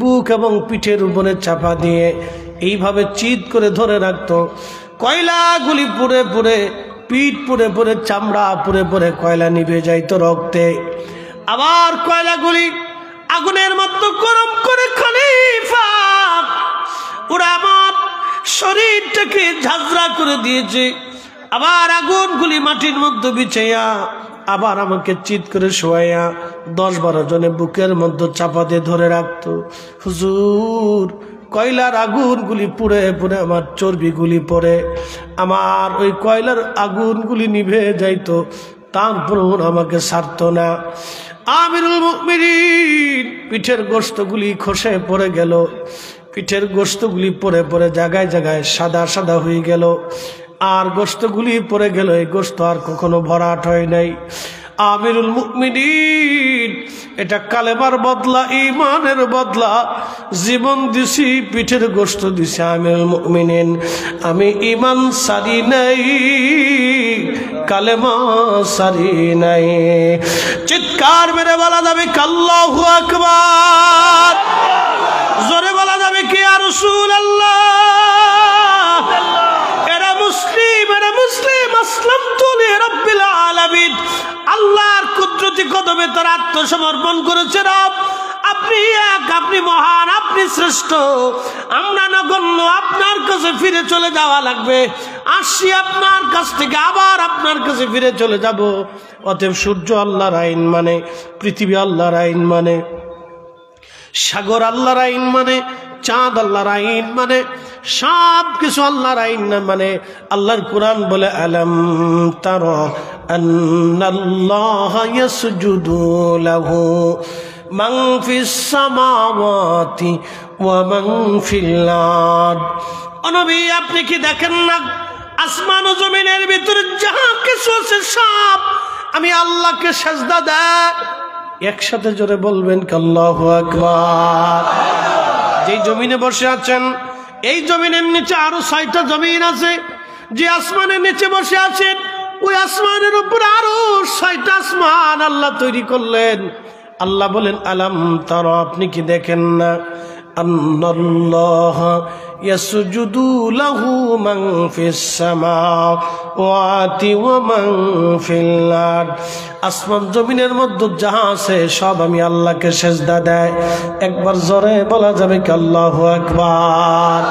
বুক এবং পিঠের উপরে চাপা দিয়ে এইভাবে চিৎ করে ধরে রাখতো। কয়লাগুলি পুড়ে পুড়ে, পিঠ পুড়ে পুড়ে, চামড়া পুড়ে পুড়ে কয়লা নিভে যাইতো রক্তে। আবার কয়লাগুলি আগুনের মধ্যে গরম করে খলিফা ওরা আমার শরীরটাকে ঝাঁঝরা করে দিয়েছে। আবার আগুনগুলি মাটির মধ্যে বিছাইয়া আবার আমাকে চিৎ করে শোয়াইয়া 10-12 জনে বুকের মধ্যে চাপা দিয়ে ধরে রাখতো। হুজুর, কয়লার আগুনগুলি পুড়ে পুড়ে আমার চর্বিগুলি পড়ে, আমার ওই কয়লার আগুনগুলি নিভে যাইতো, তারপর আমাকে ছাড়তো না। আমিরুল মুমিনিন পিঠের গোশতগুলি খসে পড়ে গেল, পিঠের গোশতগুলি পড়ে পড়ে জায়গায় জায়গায় সাদা সাদা হয়ে গেল। আর গোশতগুলি পড়ে গেল, এই গোশত আর কখনো ভরাট হয় নাই। আমিরুল মুমিনিন, এটা কালেমার বদলা, ইমানের বদলা, জীবন দিছি, পিঠের গোশত দিছি। আমিরুল মুমিনিন, আমি ইমান সারি নাই, কালেমা সারি নাই। চিৎকার মেরে বলা যাবে আল্লাহু আকবার, জোরে বলা যাবে কি ইয়া রাসূলুল্লাহ। এরা মুসলিম, এরা মুসলিম। আসলামতু লিরাব্বিল আলামিন, আল্লাহর কুদরতি কদমে তারা আত্মসমর্পণ করেছে। রব আপনি এক, আপনি মহান, আপনি শ্রেষ্ঠ, আমরা নগণ্য, আপনার কাছে ফিরে চলে যাওয়া লাগবে। আসছি আপনার কাছ থেকে, আবার আপনার কাছে ফিরে চলে যাব। অতএব সূর্য আল্লাহর আইন মানে, পৃথিবী আল্লাহর আইন মানে, সাগর আল্লাহর আইন মানে, চাঁদ আল্লাহর আইন মানে, সব কিছু আল্লাহর আইন না মানে। আল্লাহর কোরআন বলে, আলাম তারা আন্নাল্লাহা ইয়াসজুদু লাহু মান ফিস সামাওয়াতি ওয়া মান ফিল আরদ। ও নবী, আপনি কি দেখেন না আসমান ও জমিনের ভিতরে যাহা কিছু আছে সব আমি আল্লাহকে সেজদা দেয়। একসাথে জোরে বলবেন আল্লাহু আকবার। যেই জমিনে বসে আছেন এই জমিনের নিচে আরো 6টা জমিন আছে। যে আসমানের নিচে বসে আছেন ওই আসমানের উপর আরো 6টা আসমান আল্লাহ তৈরি করলেন। আল্লাহ বলেন আলাম তারা, আপনি কি দেখেন না, আন্নাল্লাহ ইয়াসজুদু লাহু মান ফিস সামাওয়াতি ওয়া মান ফিল আরদ, আসমান জমিনের মধ্যে যাহা আছে সব আমি আল্লাহকে সিজদা দেয়। একবার জোরে বলা যাবে কি আল্লাহু আকবার।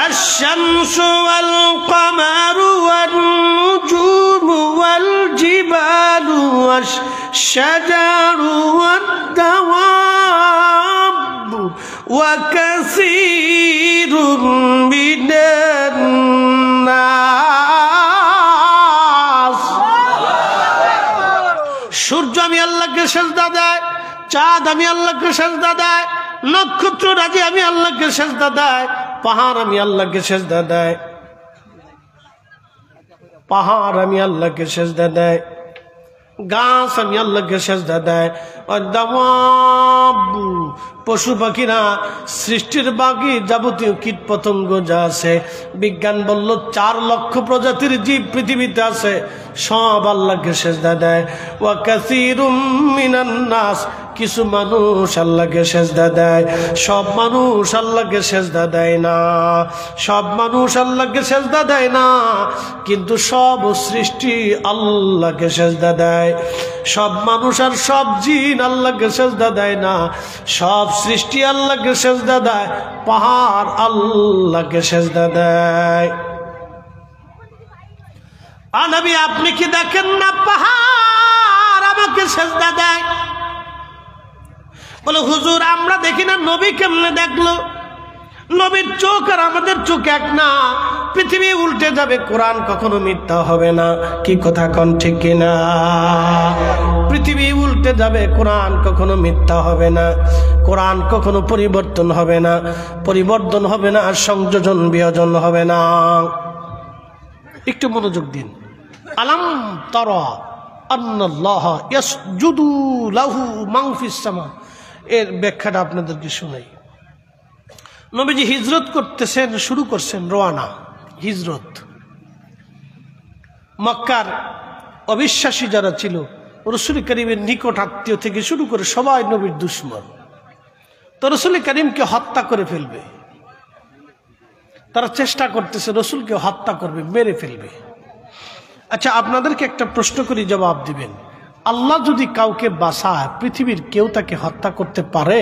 আশ-শামসু ওয়াল কামারু ওয়ান নুজুমু ওয়াল জিবালু ওয়াশ-শাজারু ওয়াদ-দাওয়াবু ওয়া কাসীরুম মিনান নাস। সূর্য আমি আল্লাহকে সিজদা দেয়, চাঁদ আমি আল্লাহকে সিজদা দেয়, নক্ষত্র রাজি আমি আল্লাহকে সিজদা দেয়, পাহাড় আমি আল্লাহকে সিজদা দেয়, পাহাড় আমি আল্লাহকে সিজদা দেয়, গাছ আমি আল্লাহকে সিজদা দেয়, দাওয়াবু পশু পাখিরা, সৃষ্টির বাকি যাবতীয় কীট পতঙ্গ যা আছে, বিজ্ঞান বলল 4 লক্ষ প্রজাতির জীব পৃথিবীতে আছে, সব আল্লাহকে সিজদা দেয়। ওয়া কাসীরুম মিনান নাস, কিছু মানুষ আল্লাহকে সিজদা দেয়, সব মানুষ আল্লাহকে সিজদা দেয় না, সব মানুষ আল্লাহকে সিজদা দেয় না, কিন্তু সব সৃষ্টি আল্লাহকে সিজদা দেয়। সব মানুষ আর সব জিন আল্লাহকে সিজদা দেয় না, সব সৃষ্টি আল্লাহকে সিজদা দেয়, পাহাড় আল্লাহকে সিজদা দেয়। নবী আপনি কি দেখেন না পাহাড় আমাকে সিজদা দেয়? বলে হুজুর আমরা দেখি না, নবী কেমনে দেখলো? নবীর চোখ আর আমাদের চোখ এক না, পৃথিবী উল্টে যাবে, কোরআন কখনো মিথ্যা হবে না। কি কথা কোন ঠিক কিনা? পৃথিবী উল্টে যাবে, কোরআন কখনো মিথ্যা হবে না, কোরআন কখনো পরিবর্তন হবে না, পরিবর্তন হবে না আর সংযোজন বিয়োজন হবে না। একটু মনোযোগ দিন। আলাম তারা আন্নাল্লাহ ইয়াসজুদু লাহু মান ফিস সামা, এর ব্যাখ্যাটা আপনাদেরকে শোনাই। নবীজি হিজরত করতেছেন, শুরু করছেন রওনা হিজরত। মক্কার অবিশ্বাসী যারা ছিল, রাসূল করিমের নিকট আত্মীয় থেকে শুরু করে সবাই নবীর দুশমন। তো রাসূল করিমকে হত্যা করে ফেলবে, তারা চেষ্টা করতেছে রাসূলকে হত্যা করবে, মেরে ফেলবে। আচ্ছা আপনাদেরকে একটা প্রশ্ন করি, জবাব দিবেন। আল্লাহ যদি কাউকে বাঁচায়, পৃথিবীর কেউ তাকে হত্যা করতে পারে?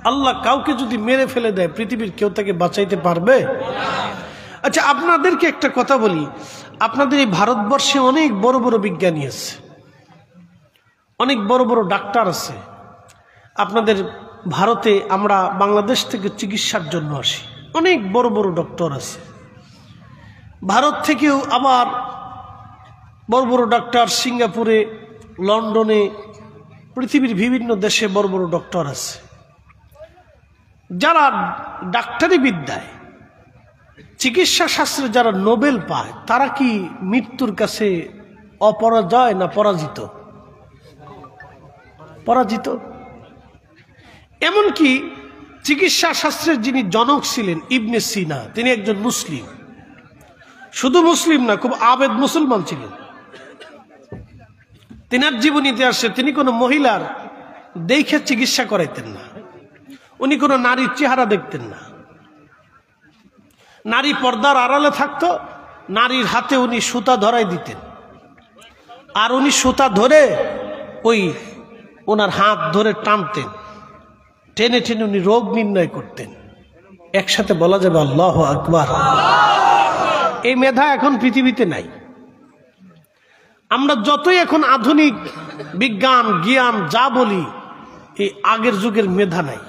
আল্লাহ কাউকে যদি মেরে ফেলে দেয়, পৃথিবীর কেউ তাকে বাঁচাইতে পারবে? আচ্ছা আপনাদেরকে একটা কথা বলি, আপনাদের এই ভারতবর্ষে অনেক বড় বড় বিজ্ঞানী আছে, অনেক বড় বড় ডাক্তার আছে। আপনাদের ভারতে আমরা বাংলাদেশ থেকে চিকিৎসার জন্য আসি, অনেক বড় বড় ডক্টর আছে। ভারত থেকেও আবার বড় বড় ডাক্তার সিঙ্গাপুরে, লন্ডনে, পৃথিবীর বিভিন্ন দেশে বড় বড় ডক্টর আছে। যারা ডাক্তারি বিদ্যায়, চিকিৎসা শাস্ত্রে যারা নোবেল পায়, তারা কি মৃত্যুর কাছে অপরাজয় না পরাজিত? পরাজিত। এমনকি চিকিৎসা শাস্ত্রের যিনি জনক ছিলেন ইবনে সিনা, তিনি একজন মুসলিম, শুধু মুসলিম না, খুব আবেদ মুসলমান ছিলেন। তিনার জীবনীতে আসে তিনি কোনো মহিলার দেখে চিকিৎসা করাইতেন না, উনি কোনো নারীর চেহারা দেখতেন না। নারী পর্দার আড়ালে থাকতো, নারীর হাতে উনি সুতা ধরাই দিতেন, আর উনি সুতা ধরে ওই ওনার হাত ধরে টানতেন, টেনে টেনে উনি রোগ নির্ণয় করতেন। একসাথে বলা যাবে আল্লাহু আকবার। এই মেধা এখন পৃথিবীতে নাই। আমরা যতই এখন আধুনিক বিজ্ঞান জ্ঞান যা বলি, এই আগের যুগের মেধা নাই।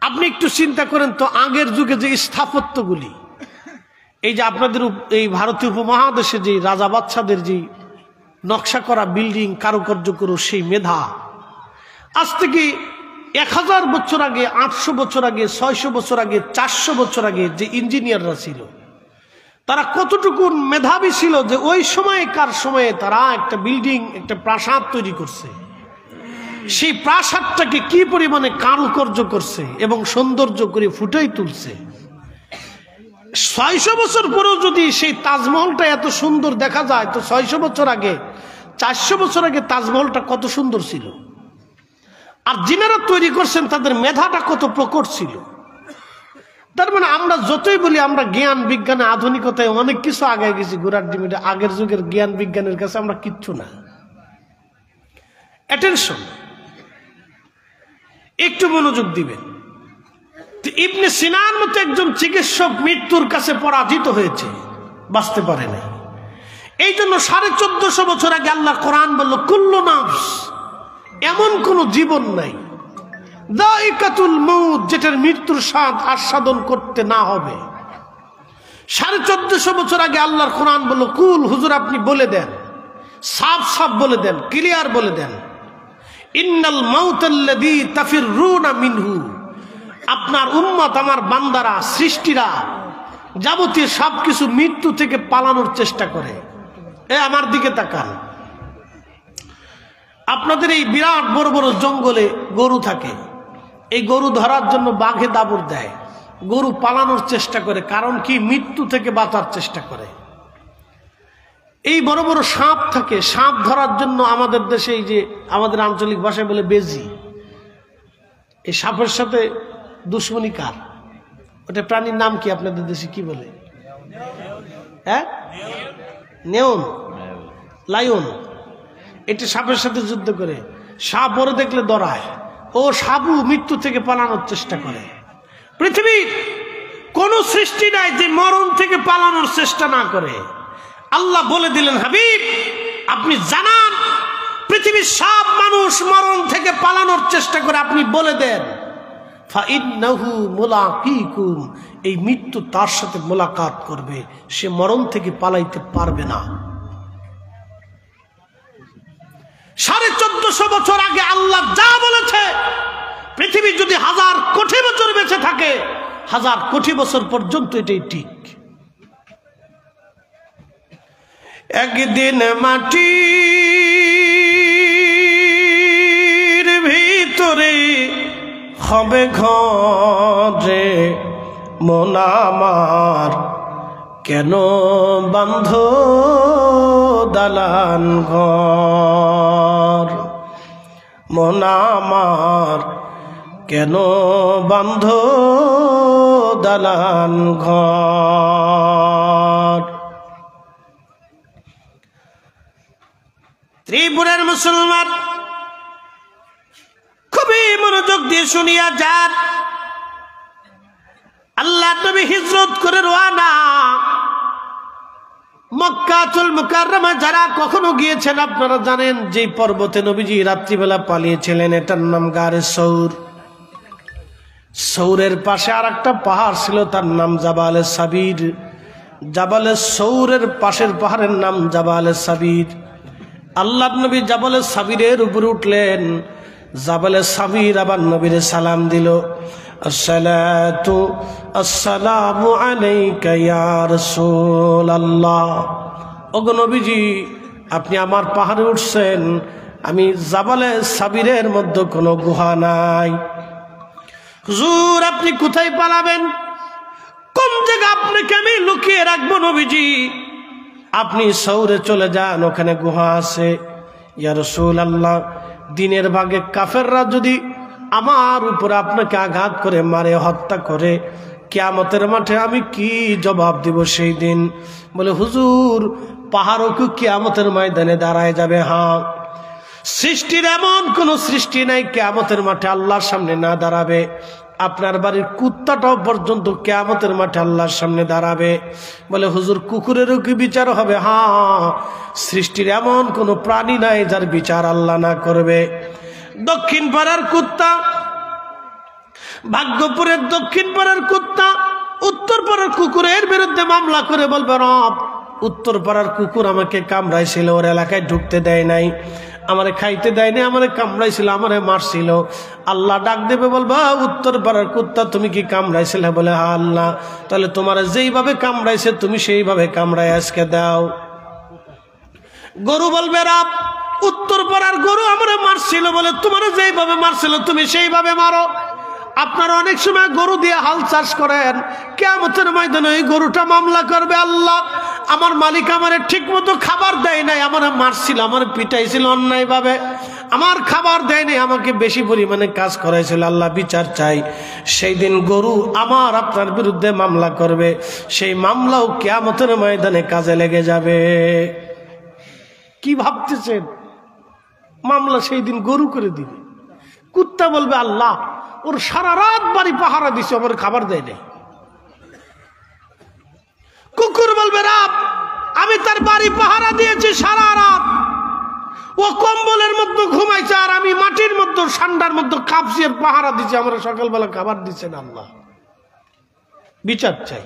আপনি একটু চিন্তা করেন তো, আগের যুগে যে স্থাপত্যগুলি, এই যে আপনাদের এই ভারতীয় উপমহাদেশে যে রাজা বাদশাদের যে নকশা করা বিল্ডিং, কারুকার্য করো, সেই মেধা আজ থেকে 1000 বছর আগে, 800 বছর আগে, 600 বছর আগে, 400 বছর আগে যে ইঞ্জিনিয়াররা ছিল, তারা কতটুকু মেধাবী ছিল যে ওই সময়কার সময়ে তারা একটা বিল্ডিং, একটা প্রাসাদ তৈরি করছে। সেই প্রাসাদটাকে কি পরিমাণে কারুকার্য করছে এবং সৌন্দর্য করে ফুটাই তুলছে। 600 বছর পরেও যদি সেই তাজমহলটা এত সুন্দর দেখা যায়, তো 600 বছর আগে, 400 বছর আগে তাজমহলটা কত সুন্দর ছিল, আর যিনারা তৈরি করছেন তাদের মেধাটা কত প্রকট ছিল। তার মানে আমরা যতই বলি আমরা জ্ঞান বিজ্ঞানে আধুনিকতায় অনেক কিছু আগে গেছি, গোড়ার ডিমিটে আগের যুগের জ্ঞান বিজ্ঞানের কাছে আমরা কিচ্ছু না। অ্যাটেনশন, একটু মনোযোগ দিবেন। ইবনে সিনার মতো একজন চিকিৎসক মৃত্যুর কাছে পরাজিত হয়েছে, বাঁচতে পারে না। এই জন্য 1450 বছর আগে আল্লাহ কোরআন বলল কুল্লু নাফস, এমন কোন জীবন নাই যায়কাতুল মউত, যেটার মৃত্যুর স্বাদ আস্বাদন করতে না হবে। 1450 বছর আগে আল্লাহর কোরআন বলল কুল, হুজুর আপনি বলে দেন, সাফ সাফ বলে দেন, ক্লিয়ার বলে দেন, ইন্নাল মাউতাল্লাযী তাফিররুনা মিনহু, আপনার উম্মত আমার বান্দারা সৃষ্টিরা যাবতীয় সবকিছু মৃত্যু থেকে পালানোর চেষ্টা করে। আমার দিকে তাকান, আপনাদের এই বিরাট বড় বড় জঙ্গলে গরু থাকে, এই গরু ধরার জন্য বাঘে দাবড় দেয়, গরু পালানোর চেষ্টা করে, কারণ কি মৃত্যু থেকে বাঁচার চেষ্টা করে। এই বড় বড় সাপ থাকে, সাপ ধরার জন্য আমাদের দেশে এই যে আমাদের আঞ্চলিক ভাষায় বলে বেজি, এই সাপের সাথে দুশ্মনী কার? ওটা প্রাণীর নাম কি আপনাদের দেশে কি বলে? হ্যাঁ, নেউন, লায়ন। এটা সাপের সাথে যুদ্ধ করে, সাপ বড় দেখলে দৌড়ায়, ও সাবু মৃত্যু থেকে পালানোর চেষ্টা করে। পৃথিবীর কোন সৃষ্টি নাই যে মরণ থেকে পালানোর চেষ্টা না করে। আল্লাহ বলে দিলেন হাবিব আপনি জানান পৃথিবীর সব মানুষ মরণ থেকে পালানোর চেষ্টা করে, আপনি বলে দেন ফাইন্নাহু মুলাকিকুম, এই মৃত্যু তার সাথে মোলাকাত করবে, সে মরণ থেকে পালাইতে পারবে না। 1450 বছর আগে আল্লাহ যা বলেছে, পৃথিবী যদি 1000 কোটি বছর বেঁচে থাকে, 1000 কোটি বছর পর্যন্ত এটাই ঠিক। একদিন মাটির ভিতরে হবে ঘরে মন আমার, কেন বান্ধ দালান ঘর, মন আমার কেন বান্ধ দালান ঘর। ত্রিপুরার মুসলমান খুবই মনোযোগ দিয়ে শুনিয়া যান, আল্লাহ নবী হিজরত করে রওনা। মক্কাতুল মুকাররমা যারা কখনো গিয়েছেন আপনারা জানেন, যে পর্বতে নবীজি রাত্রিবেলা পালিয়েছিলেন এটার নাম গারে সৌর। সৌরের পাশে আর একটা পাহাড় ছিল, তার নাম জাবালে সাবির। জাবালে সৌরের পাশের পাহাড়ের নাম জাবালে সাবির। আল্লাহ নবী জাবালে সাবিরের উপরে উঠলেন, জাবালে সাবির আবার নবীরে সালাম দিল, আসসালাতু আসসালামু আলাইকা ইয়া রাসূলুল্লাহ। ওগো নবীজি আপনি আমার পাহাড়ে উঠছেন, আমি জাবালে সাবিরের মধ্যে কোনো গুহা নাই। হুজুর আপনি কোথায় পালাবেন, কোন জায়গা আপনাকে আমি লুকিয়ে রাখবো? নবীজি আপনি সৌরে চলে যান, ওখানে গুহা আছে। ইয়া রাসূলুল্লাহ দিনের ভাগে কাফেররা যদি আমার উপরে আপনাকে আঘাত করে মারে হত্যা করে, কিয়ামতের মাঠে আমি কি জবাব দিব সেই দিন? বলে হুজুর পাহাড়ও কি কিয়ামতের ময়দানে দাঁড়ায় যাবে? হ্যাঁ, সৃষ্টির এমন কোন সৃষ্টি নাই কিয়ামতের মাঠে আল্লাহর সামনে না দাঁড়াবে। আপনার বাড়ির কুত্তাটাও পর্যন্ত কিয়ামতের মাঠে আল্লাহর সামনে দাঁড়াবে। বলে হুজুর কুকুরেরও কি বিচার হবে? হ্যাঁ, সৃষ্টির এমন কোন প্রাণী নাই যার বিচার আল্লাহ না করবে। দক্ষিণ পাড়ার কুত্তা, ভাগ্যপুরের দক্ষিণ পাড়ার কুত্তা উত্তর পাড়ার কুকুরের বিরুদ্ধে মামলা করে বলবে রব উত্তর পাড়ার কুকুর আমাকে কামড়াইছিল, ওর এলাকায় ঢুকতে দেয় নাই, আমারে খাইতে দেয়নি, আমারে কামড়াইছিল, আমারে মারছিল। আল্লাহ ডাক দেবে, বলবা উত্তর পাড়ার কুত্তা তুমি কি কামড়াইছিলে? বলে হ্যাঁ আল্লাহ, তাহলে তোমার যেইভাবে কামড়াইছে তুমি সেইভাবে কামড়াই আজকে দাও। গরু বলবে রব উত্তর পাড়ার গরু আমারে মারছিল বলে তোমার যেইভাবে মারছিল তুমি সেইভাবে মারো। আপনারা অনেক সময় গরু দিয়ে হাল চাষ করেন, কিয়ামতের ময়দানে ওই গরুটা মামলা করবে, আল্লাহ আমার মালিক আমারে ঠিক মতো খাবার দেয় নাই, আমারে মারছিল, আমার পিটাইছিল অন্যায়ভাবে, আমার খাবার দেয় নাই, আমাকে বেশি পরিমাণে কাজ করাইছিল, আল্লাহ বিচার চাই। সেই দিন গরু আমার আপনার বিরুদ্ধে মামলা করবে, সেই মামলাও কিয়ামতের ময়দানে কাজে লেগে যাবে। কি ভাবতেছেন? মামলা সেই দিন গরু করে দিবে। কুত্তা বলবে আল্লাহ ওর সারা রাত বাড়ি পাহারা দিছে, আমার খাবার দেয় নাই। কুকুর বলবে রাত আমি তার বাড়ি পাহারা দিয়েছি সারা রাত, ও কম্বলের মধ্যে ঘুমাইছে আর আমি মাটির মধ্যে ঠান্ডার মধ্যে কাঁপছি আর পাহারা দিছি, আমার সকালবেলা খাবার দিচ্ছেন। আল্লাহ বিচার চাই।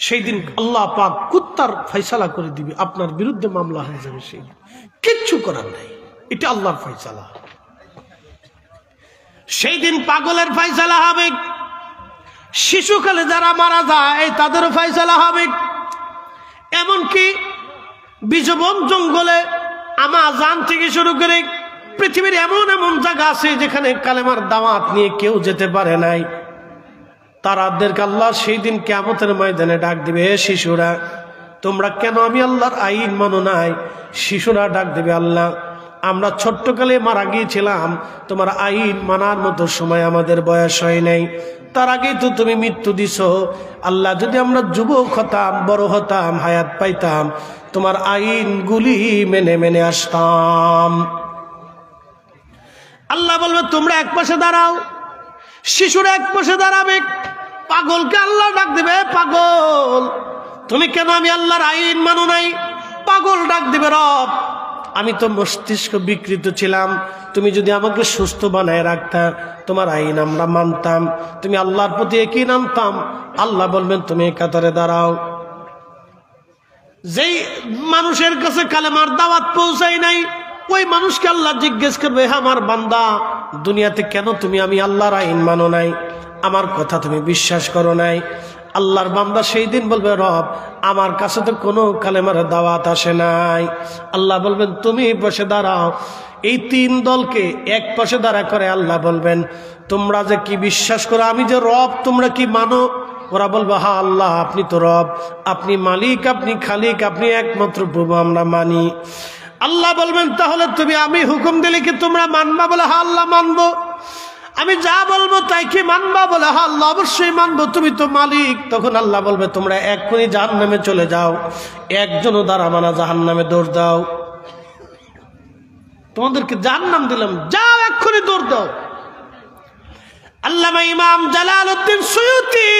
সেই দিন আল্লাহ পাক কুত্তার ফয়সালা করে দিবে, আপনার বিরুদ্ধে মামলা হয়ে যাবে। সেই দিন কিচ্ছু করার নাই, এটা আল্লাহর ফয়সালা। সেই দিন পাগলের ফয়সালা হবে, শিশুকালে যারা মারা যায় তাদেরও ফয়সালা হবে। এমনকি বিজবন জঙ্গলে আমাজন থেকে শুরু করে পৃথিবীর এমন এমন জায়গা আছে যেখানে কালেমার দাওয়াত নিয়ে কেউ যেতে পারে নাই, তারাদেরকে আল্লাহ সেই দিন কিয়ামতের ময়দানে ডাক দিবে, শিশুরা তোমরা কেন আমি আল্লাহর আইন মানো নাই? শিশুরা ডাক দিবে আল্লাহ আমরা ছোট্টকালে মারা গিয়েছিলাম, তোমার আইন মানার মতো সময় আমাদের বয়স হয় নাই, তার আগেই তো তুমি মৃত্যু দিছো। আল্লাহ যদি আমরা যুবক হতাম, বড় হতাম, হায়াত পাইতাম, তোমার আইনগুলি মেনে মেনে আসতাম। আল্লাহ বলবে তোমরা এক পাশে দাঁড়াও, শিশুরা এক পাশে দাঁড়াবে। পাগলকে আল্লাহ ডাক দেবে, পাগল তুমি কেন আমি আল্লাহর আইন মানো নাই? পাগল ডাক দিবে রব আমি তো মস্তিষ্ক বিকৃত ছিলাম, তুমি যদি আমাকে সুস্থ বানায় রাখতা তোমার আইন আমরা মানতাম, তুমি আল্লাহর প্রতি একই নামতাম। আল্লাহ বলবেন তুমি কাতারে দাঁড়াও। যেই মানুষের কাছে কালেমার দাওয়াত পৌঁছাই নাই ওই মানুষকে আল্লাহ জিজ্ঞেস করবে, হে আমার বান্দা দুনিয়াতে কেন তুমি আমি আল্লাহর আইন মানো নাই, আমার কথা তুমি বিশ্বাস করো নাই? আল্লাহর বান্দা সেই দিন বলবে রব আমার কাছে তো কোনো কালেমার দাওয়াত আসে নাই। আল্লাহ বলবেন তুমি বসে দাঁড়াও। এই তিন দলকে এক পাশে দাঁড়া করে আল্লাহ বলবেন তোমরা যে কি বিশ্বাস করো আমি যে রব তোমরা কি মানো? ওরা বলবে হ্যাঁ আল্লাহ আপনি তো রব, আপনি মালিক, আপনি খালিক, আপনি একমাত্র প্রভু, আমরা মানি। আল্লাহ বলবেন তাহলে তুমি আমি হুকুম দিলে কি তোমরা মানবা? বলে হ্যাঁ আল্লাহ মানবো। আমি যা বলবো তাই কি মানবা? বলে হ্যাঁ আল্লাহ অবশ্যই মানবো, তুমি তো মালিক। তখন আল্লাহ বলবে তোমরা এক্ষুনি জাহান্নামে চলে যাও, একজনও দাঁড়াবে না, জাহান্নামে দৌড় দাও। তোমাদেরকে জাহান্নাম দিলাম, যাও এক্ষুনি দৌড় দাও। আল্লামা ইমাম জালালউদ্দিন সুয়ুতি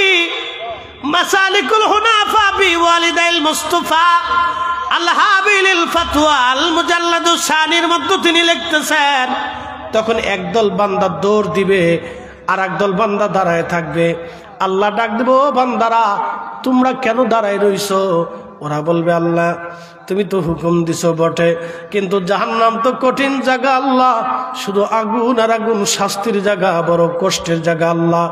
মাসালিকুল হুনাফা বিওয়ালিদাইল মুস্তাফা আল হাবিলিল ফাতওয়া আল মুজাল্লাদুস সানির মধ্যে তিনি লিখতেছেন তখন একদল বান্দা দৌড় দিবে আর একদল বান্দা দাঁড়ায় থাকবে। আল্লাহ ডাক দেব ও বান্দারা তোমরা কেন দাঁড়ায় রইছো? ওরা বলবে আল্লাহ তুমি তো হুকুম দিছো বটে, কিন্তু জাহান্নাম তো কঠিন জায়গা আল্লাহ, শুধু আগুন আর আগুন, শাস্তির জায়গা, বড় কষ্টের জায়গা আল্লাহ,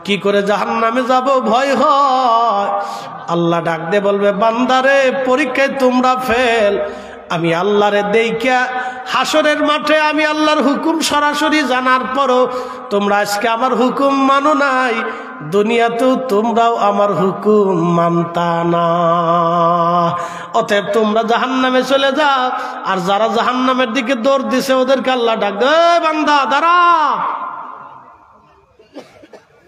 কি করে জাহান্নামে যাব ভয় হয়। আল্লাহ ডাক দিয়ে বলবে বান্দারে পরীক্ষায় তোমরা ফেল, আমি আল্লাহরে দেইখা হাসরের মাঠে আমি আল্লাহর হুকুম সরাসরি জানার পরও তোমরা আজকে আমার হুকুম মানো নাই, দুনিয়াতেও তোমরাও আমার হুকুম মানতা না, অতএব তোমরা জাহান্নামে চলে যাও। আর যারা জাহান্নামের দিকে দৌড় দিছে ওদেরকে আল্লাহ ডাক দে, বান্দা দাঁড়া,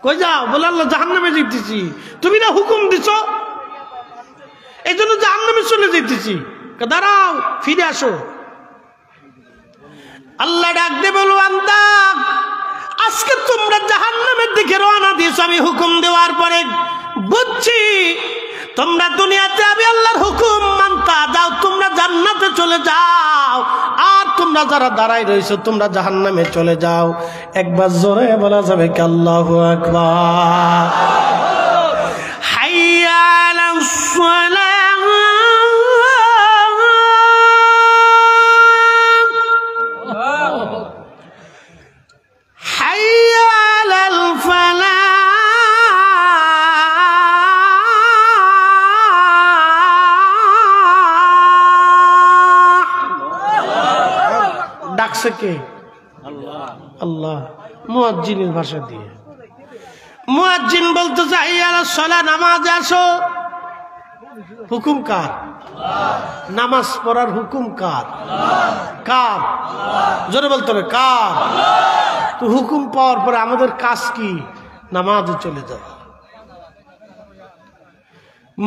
কই যাও? বলে আল্লাহ জাহান্নামে যেতেছি, তুমি না হুকুম দিছ এই জন্য জাহান্নামে চলে যেতেছি, দাঁড়াও ফিরে আসো। আল্লাহ ডাক দে বলো বান্দা আজকে তোমরা জাহান্নামের দিকে রওনা দিয়েছো, আমি হুকুম দেওয়ার পরে বুঝছি তোমরা দুনিয়াতে আমি আল্লাহর হুকুম মানতা, যাও তোমরা জান্নাতে চলে যাও, আর তোমরা যারা দাঁড়াই রয়েছো তোমরা জাহান্নামে চলে যাও। একবার জোরে বলা যাবে কি আল্লাহু আকবার। হাইয়া আলাস সালাহ ডাকছে কে? আল্লাহ মুয়াজ্জিনের ভাষা দিয়ে। মুয়াজ্জিন বলতেছে হাইয়া আলাস সালাহ, নামাজে আসো। হুকুম কার? নামাজ পড়ার হুকুম কার? কার? জোরে বলতে হবে কার? তো হুকুম পাওয়ার পরে আমাদের কাজ কি? নামাজে চলে যাওয়া।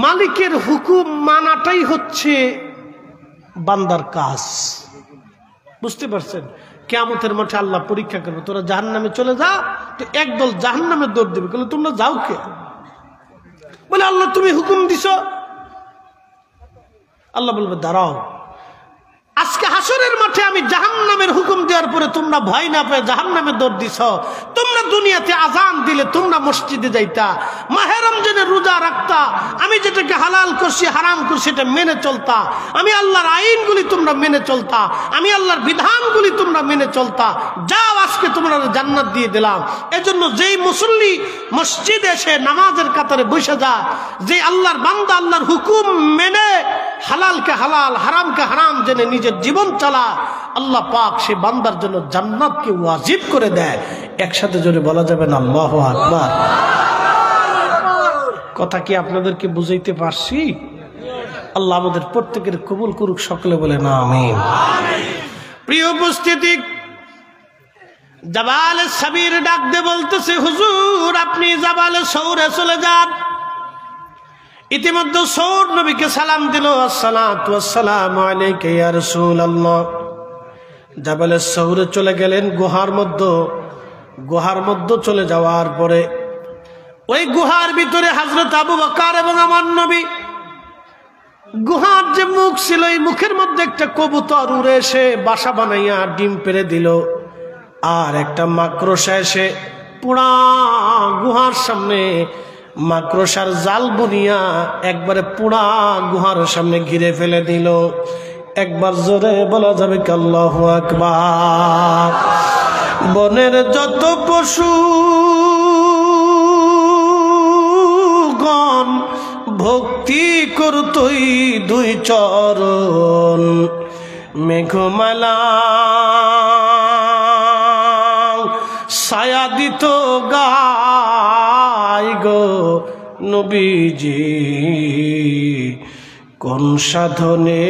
মালিকের হুকুম মানাটাই হচ্ছে বান্দার কাজ। বুঝতে পারছেন? কিয়ামতের মাঠে আল্লাহ পরীক্ষা করবে, তোরা জাহান্নামে চলে যা। তো একদল জাহান্নামে দৌড় দেবে, বলে তোমরা যাও কে? বলে আল্লাহ তুমি হুকুম দিছ। আল্লাহ বলবে দাঁড়াও, আজকে হাসরের মাঠে আমি জাহান্নামের হুকুম দেওয়ার পরে তোমরা ভয় না পেয়ে জাহান্নামে দৌড় দিছ। তোমরা দুনিয়াতে আজান দিলে তোমরা মসজিদে যাইতা, মাহে রমজানের রোজা রাখতা, আমি যেটাকে হালাল করছি হারাম করছি সেটা মেনে চলতা, আমি আল্লাহর আইনগুলি তোমরা মেনে চলতা, আমি আল্লাহর বিধানগুলি তোমরা মেনে চলতা। যাও, আজকে তোমরা জান্নাত দিয়ে দিলাম। এজন্য যেই মুসল্লি মসজিদে এসে নামাজের কাতারে বসে যা, যে আল্লাহর বান্দা আল্লাহর হুকুম মেনে হালালকে হালাল হারামকে হারাম জেনে নিজের জীবন চালা, আল্লাহ পাক সে বান্দার জন্য জান্নাতকে ওয়াজিব করে দেয়। একসাথে জোরে বলা যাবে না আল্লাহু আকবার? কথা কি আপনাদেরকে বুঝাইতে পারছি? আল্লাহ আমাদের প্রত্যেকের কবুল করুক, সকলে বলে না আমিন। প্রিয় উপস্থিতি, জাবালে সাবির ডাক দিয়ে বলতেছে হুজুর আপনি জাবালে সৌরে চলে যান। ইতিমধ্যে সৌর নবীকে সালাম দিল, আসসালাতু ওয়াসসালামু আলাইকা ইয়া রাসূলুল্লাহ। জাবালে সৌরে চলে গেলেন গুহার মধ্যে চলে যাওয়ার পরে ওই গুহার ভিতরে হযরত আবু বকর এবং আমার নবী, গুহার যে মুখ ছিল এই মুখের মধ্যে একটা কবুতর উড়ে এসে বাসা বানাইয়া ডিম পেড়ে দিল। আর একটা মাকড়সা এসে পুরা গুহার সামনে মাকড়সার জাল বুনিয়া একবারে পুরা গুহার সামনে ঘিরে ফেলে দিল। একবার জোরে বলা যাবে কি আল্লাহু আকবার? বনের যত পশু গণ ভক্তি করতই দুই চরণ, মেঘমালা ছায়া দিত গায় গো নবীজি, কোন সাধনে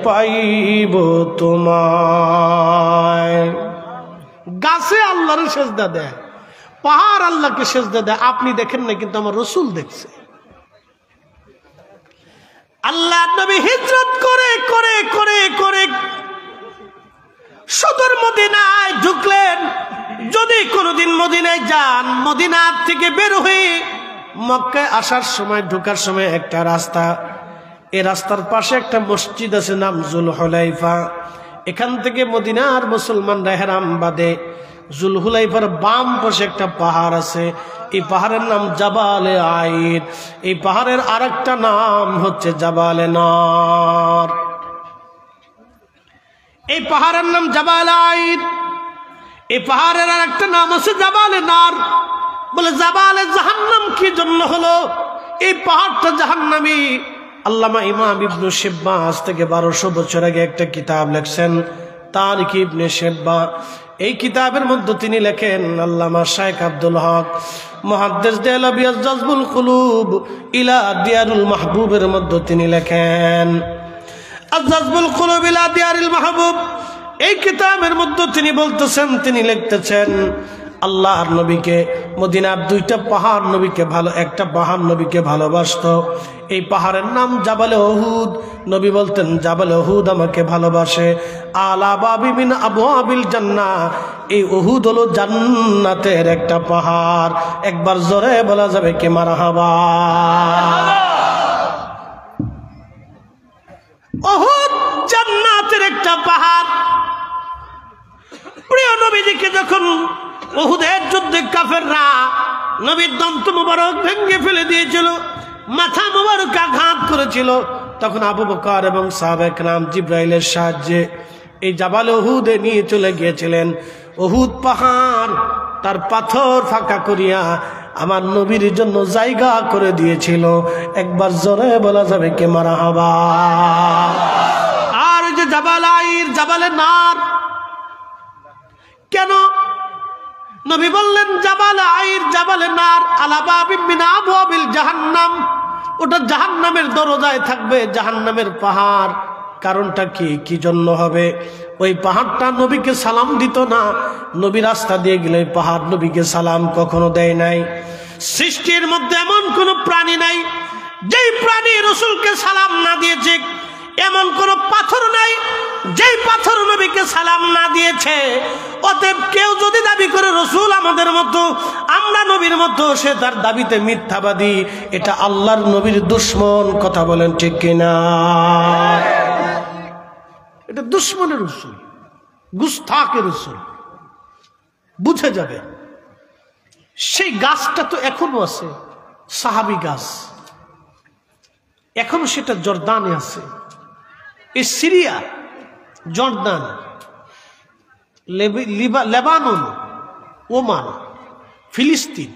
পাইব তোমায়। গাছে আল্লাহর সেজদা দেয়, পাহাড় আল্লাহকে সেজদা দেয়। আপনি দেখেন না, কিন্তু আমার রসুল দেখছে। আল্লাহ নবী হিজরত করে করে করে করে সদর মদিনায় ঢুকলেন। যদি কোনোদিন মদিনায় যান, মদিনার থেকে বের হয়ে মক্কায় আসার সময় ঢোকার সময় একটা রাস্তা, এই রাস্তার পাশে একটা মসজিদ আছে নাম জুলহুলাইফা। এখান থেকে মদিনার মুসলমানরা হেরাম বাঁধে। জুলহুলাইফার বাম পাশে একটা পাহাড় আছে, এই পাহাড়ের নাম জাবালে আইর। এই পাহাড়ের আরেকটা নাম হচ্ছে জাবালে নর। এই পাহাড়ের নাম জাবালে আইর, এই পাহাড়ের আরেকটা নাম আছে জাবালে নর। বলে জাবালে জাহান্নাম কি জন্য হলো? এই পাহাড়টা জাহান্নামী। আল্লামা ইমাম ইবনে শিব্বা আজ থেকে 1200 বছর আগে একটা কিতাব লেখছেন, তারিখ ইবনে শিব্বা। এই কিতাবের মধ্যে তিনি লেখেন, আল্লামা শাইখ আব্দুল হক মুহাদ্দিস দেহলভী জাযবুল কুলুব ইলা দিয়ারুল মাহবুবের মধ্যে তিনি লেখেন, জাযবুল কুলুব ইলা দিয়ারিল মাহবুব। এই কিতাবের মধ্যে তিনি বলতেছেন, তিনি লিখতেছেন, আল্লাহর নবীকে মদিনার দুইটা পাহাড় নবীকে একটা পাহাড় নবীকে ভালোবাসতো। এই পাহাড়ের নাম জাবালে উহুদ। নবী বলতেন জাবালে উহুদ আমাকে ভালোবাসে। আলা বাবি মিন আবওয়াবিল জান্নাহ, এই উহুদ হলো জান্নাতের একটা পাহাড়। একবার জোরে বলা যাবে কি মারহাবা? উহুদ জান্নাতের একটা পাহাড়। প্রিয় নবীজিকে যখন উহুদের যুদ্ধে কাফেররা নবীর দন্ত মুবারক ভেঙে ফেলে দিয়েছিল, মাথা মুবারক আঘাত করেছিল, তখন আবু বকর এবং সাহাবায়ে কেরাম জিবরাইলের সাহায্যে এই জাবালে উহুদে নিয়ে চলে গিয়েছিলেন। উহুদ পাহাড় তার পাথর ফাঁকা করিয়া আমার নবীর জন্য জায়গা করে দিয়েছিল। একবার জোরে বলা যাবে কি মারহাবা? আর ওই যে জাবাল আইর, জাবালে নার, কেন? নবী বললেন জাবাল আইর জাবালে নার আলা বাবিন মিন আবওয়াবিল জাহান্নাম, ওটা জাহান্নামের দরজায় থাকবে, জাহান্নামের পাহাড়। কারণটা কি? কি জন্য হবে? ওই পাহাড়টা নবীকে সালাম দিত না। নবী রাস্তা দিয়ে গেলে ওই পাহাড় নবীকে সালাম কখনো দেয় নাই। সৃষ্টির মধ্যে এমন কোন প্রাণী নাই যেই প্রাণী রসুলকে সালাম না দিয়েছে, এমন কোন পাথর নাই যেই পাথর নবীকে সালাম না দিয়েছে। অতএব কেউ যদি দাবি করে রসুল আমাদের মতো, আমরা নবীর মতো, সে তার দাবিতে মিথ্যাবাদী, এটা আল্লাহর নবীর দুশ্মন। কথা বলেন ঠিক কিনা? এটা দুশ্মনের রসুল, গুস্তাখের রসুল। বুঝে যাবে। সেই গাছটা তো এখনো আছে, সাহাবী গাছ, এখনো সেটা জর্দানে আছে। এই সিরিয়া, জর্দান, লেবানন, ওমান, ফিলিস্তিন,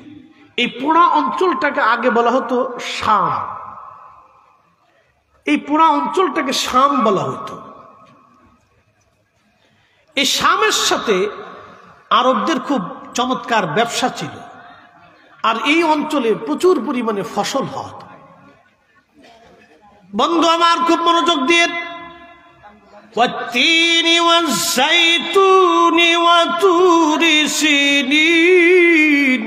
এই পুরা অঞ্চলটাকে আগে বলা হতো শাম। এই পুরা অঞ্চলটাকে শাম বলা হতো। এই শামের সাথে আরবদের খুব চমৎকার ব্যবসা ছিল, আর এই অঞ্চলে প্রচুর পরিমাণে ফসল হয়। বন্ধু আমার খুব মনোযোগ দিয়ে, ওয়াত্তিনি ওয়াজ্জাইতুনি ওয়াতুরি সিনিন,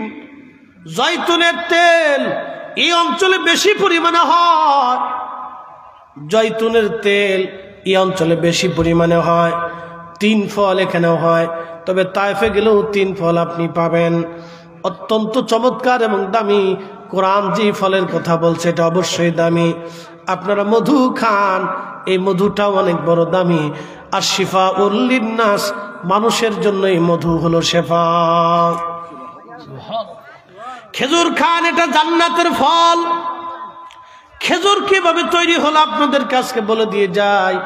জয়তুনের তেল এই অঞ্চলে বেশি পরিমাণে হয়। জয়তুনের তেল এই অঞ্চলে বেশি পরিমাণে হয়। 3 ফল এখানেও হয়, তবে তায়েফে গেলেও 3 ফল আপনি পাবেন, অত্যন্ত চমৎকার এবং দামি। কোরআন যে ফলের কথা বলছে এটা অবশ্যই দামি। আপনারা মধু খান, এই মধুটাও অনেক বড় দামি। আর শিফা উল্লিন্নাস, মানুষের জন্য এই মধু হলো শেফা। খেজুর খান, এটা জান্নাতের ফল। খেজুর কিভাবে তৈরি হলো আপনাদের কাছে বলে দিয়ে যায়।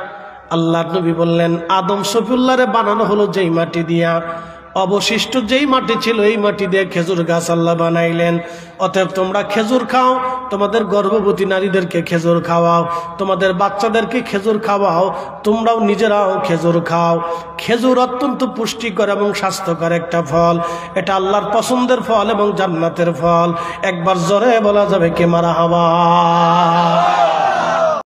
আল্লাহ নবী বললেন, আদম সফিউল্লাহরে বানানো হলো যেই মাটি দিয়া, অবশিষ্ট যেই মাটি ছিল এই মাটি দিয়ে খেজুর গাছ আল্লাহ বানাইলেন। অতএব তোমরা খেজুর খাও, তোমাদের গর্ভবতী নারীদেরকে খেজুর খাওয়াও, তোমাদের বাচ্চাদেরকে খেজুর খাওয়াও, তোমরাও নিজেরাও খেজুর খাও। খেজুর অত্যন্ত পুষ্টিকর এবং স্বাস্থ্যকর একটা ফল। এটা আল্লাহর পছন্দের ফল এবং জান্নাতের ফল। একবার জোরে বলা যাবে কে মারহাবা।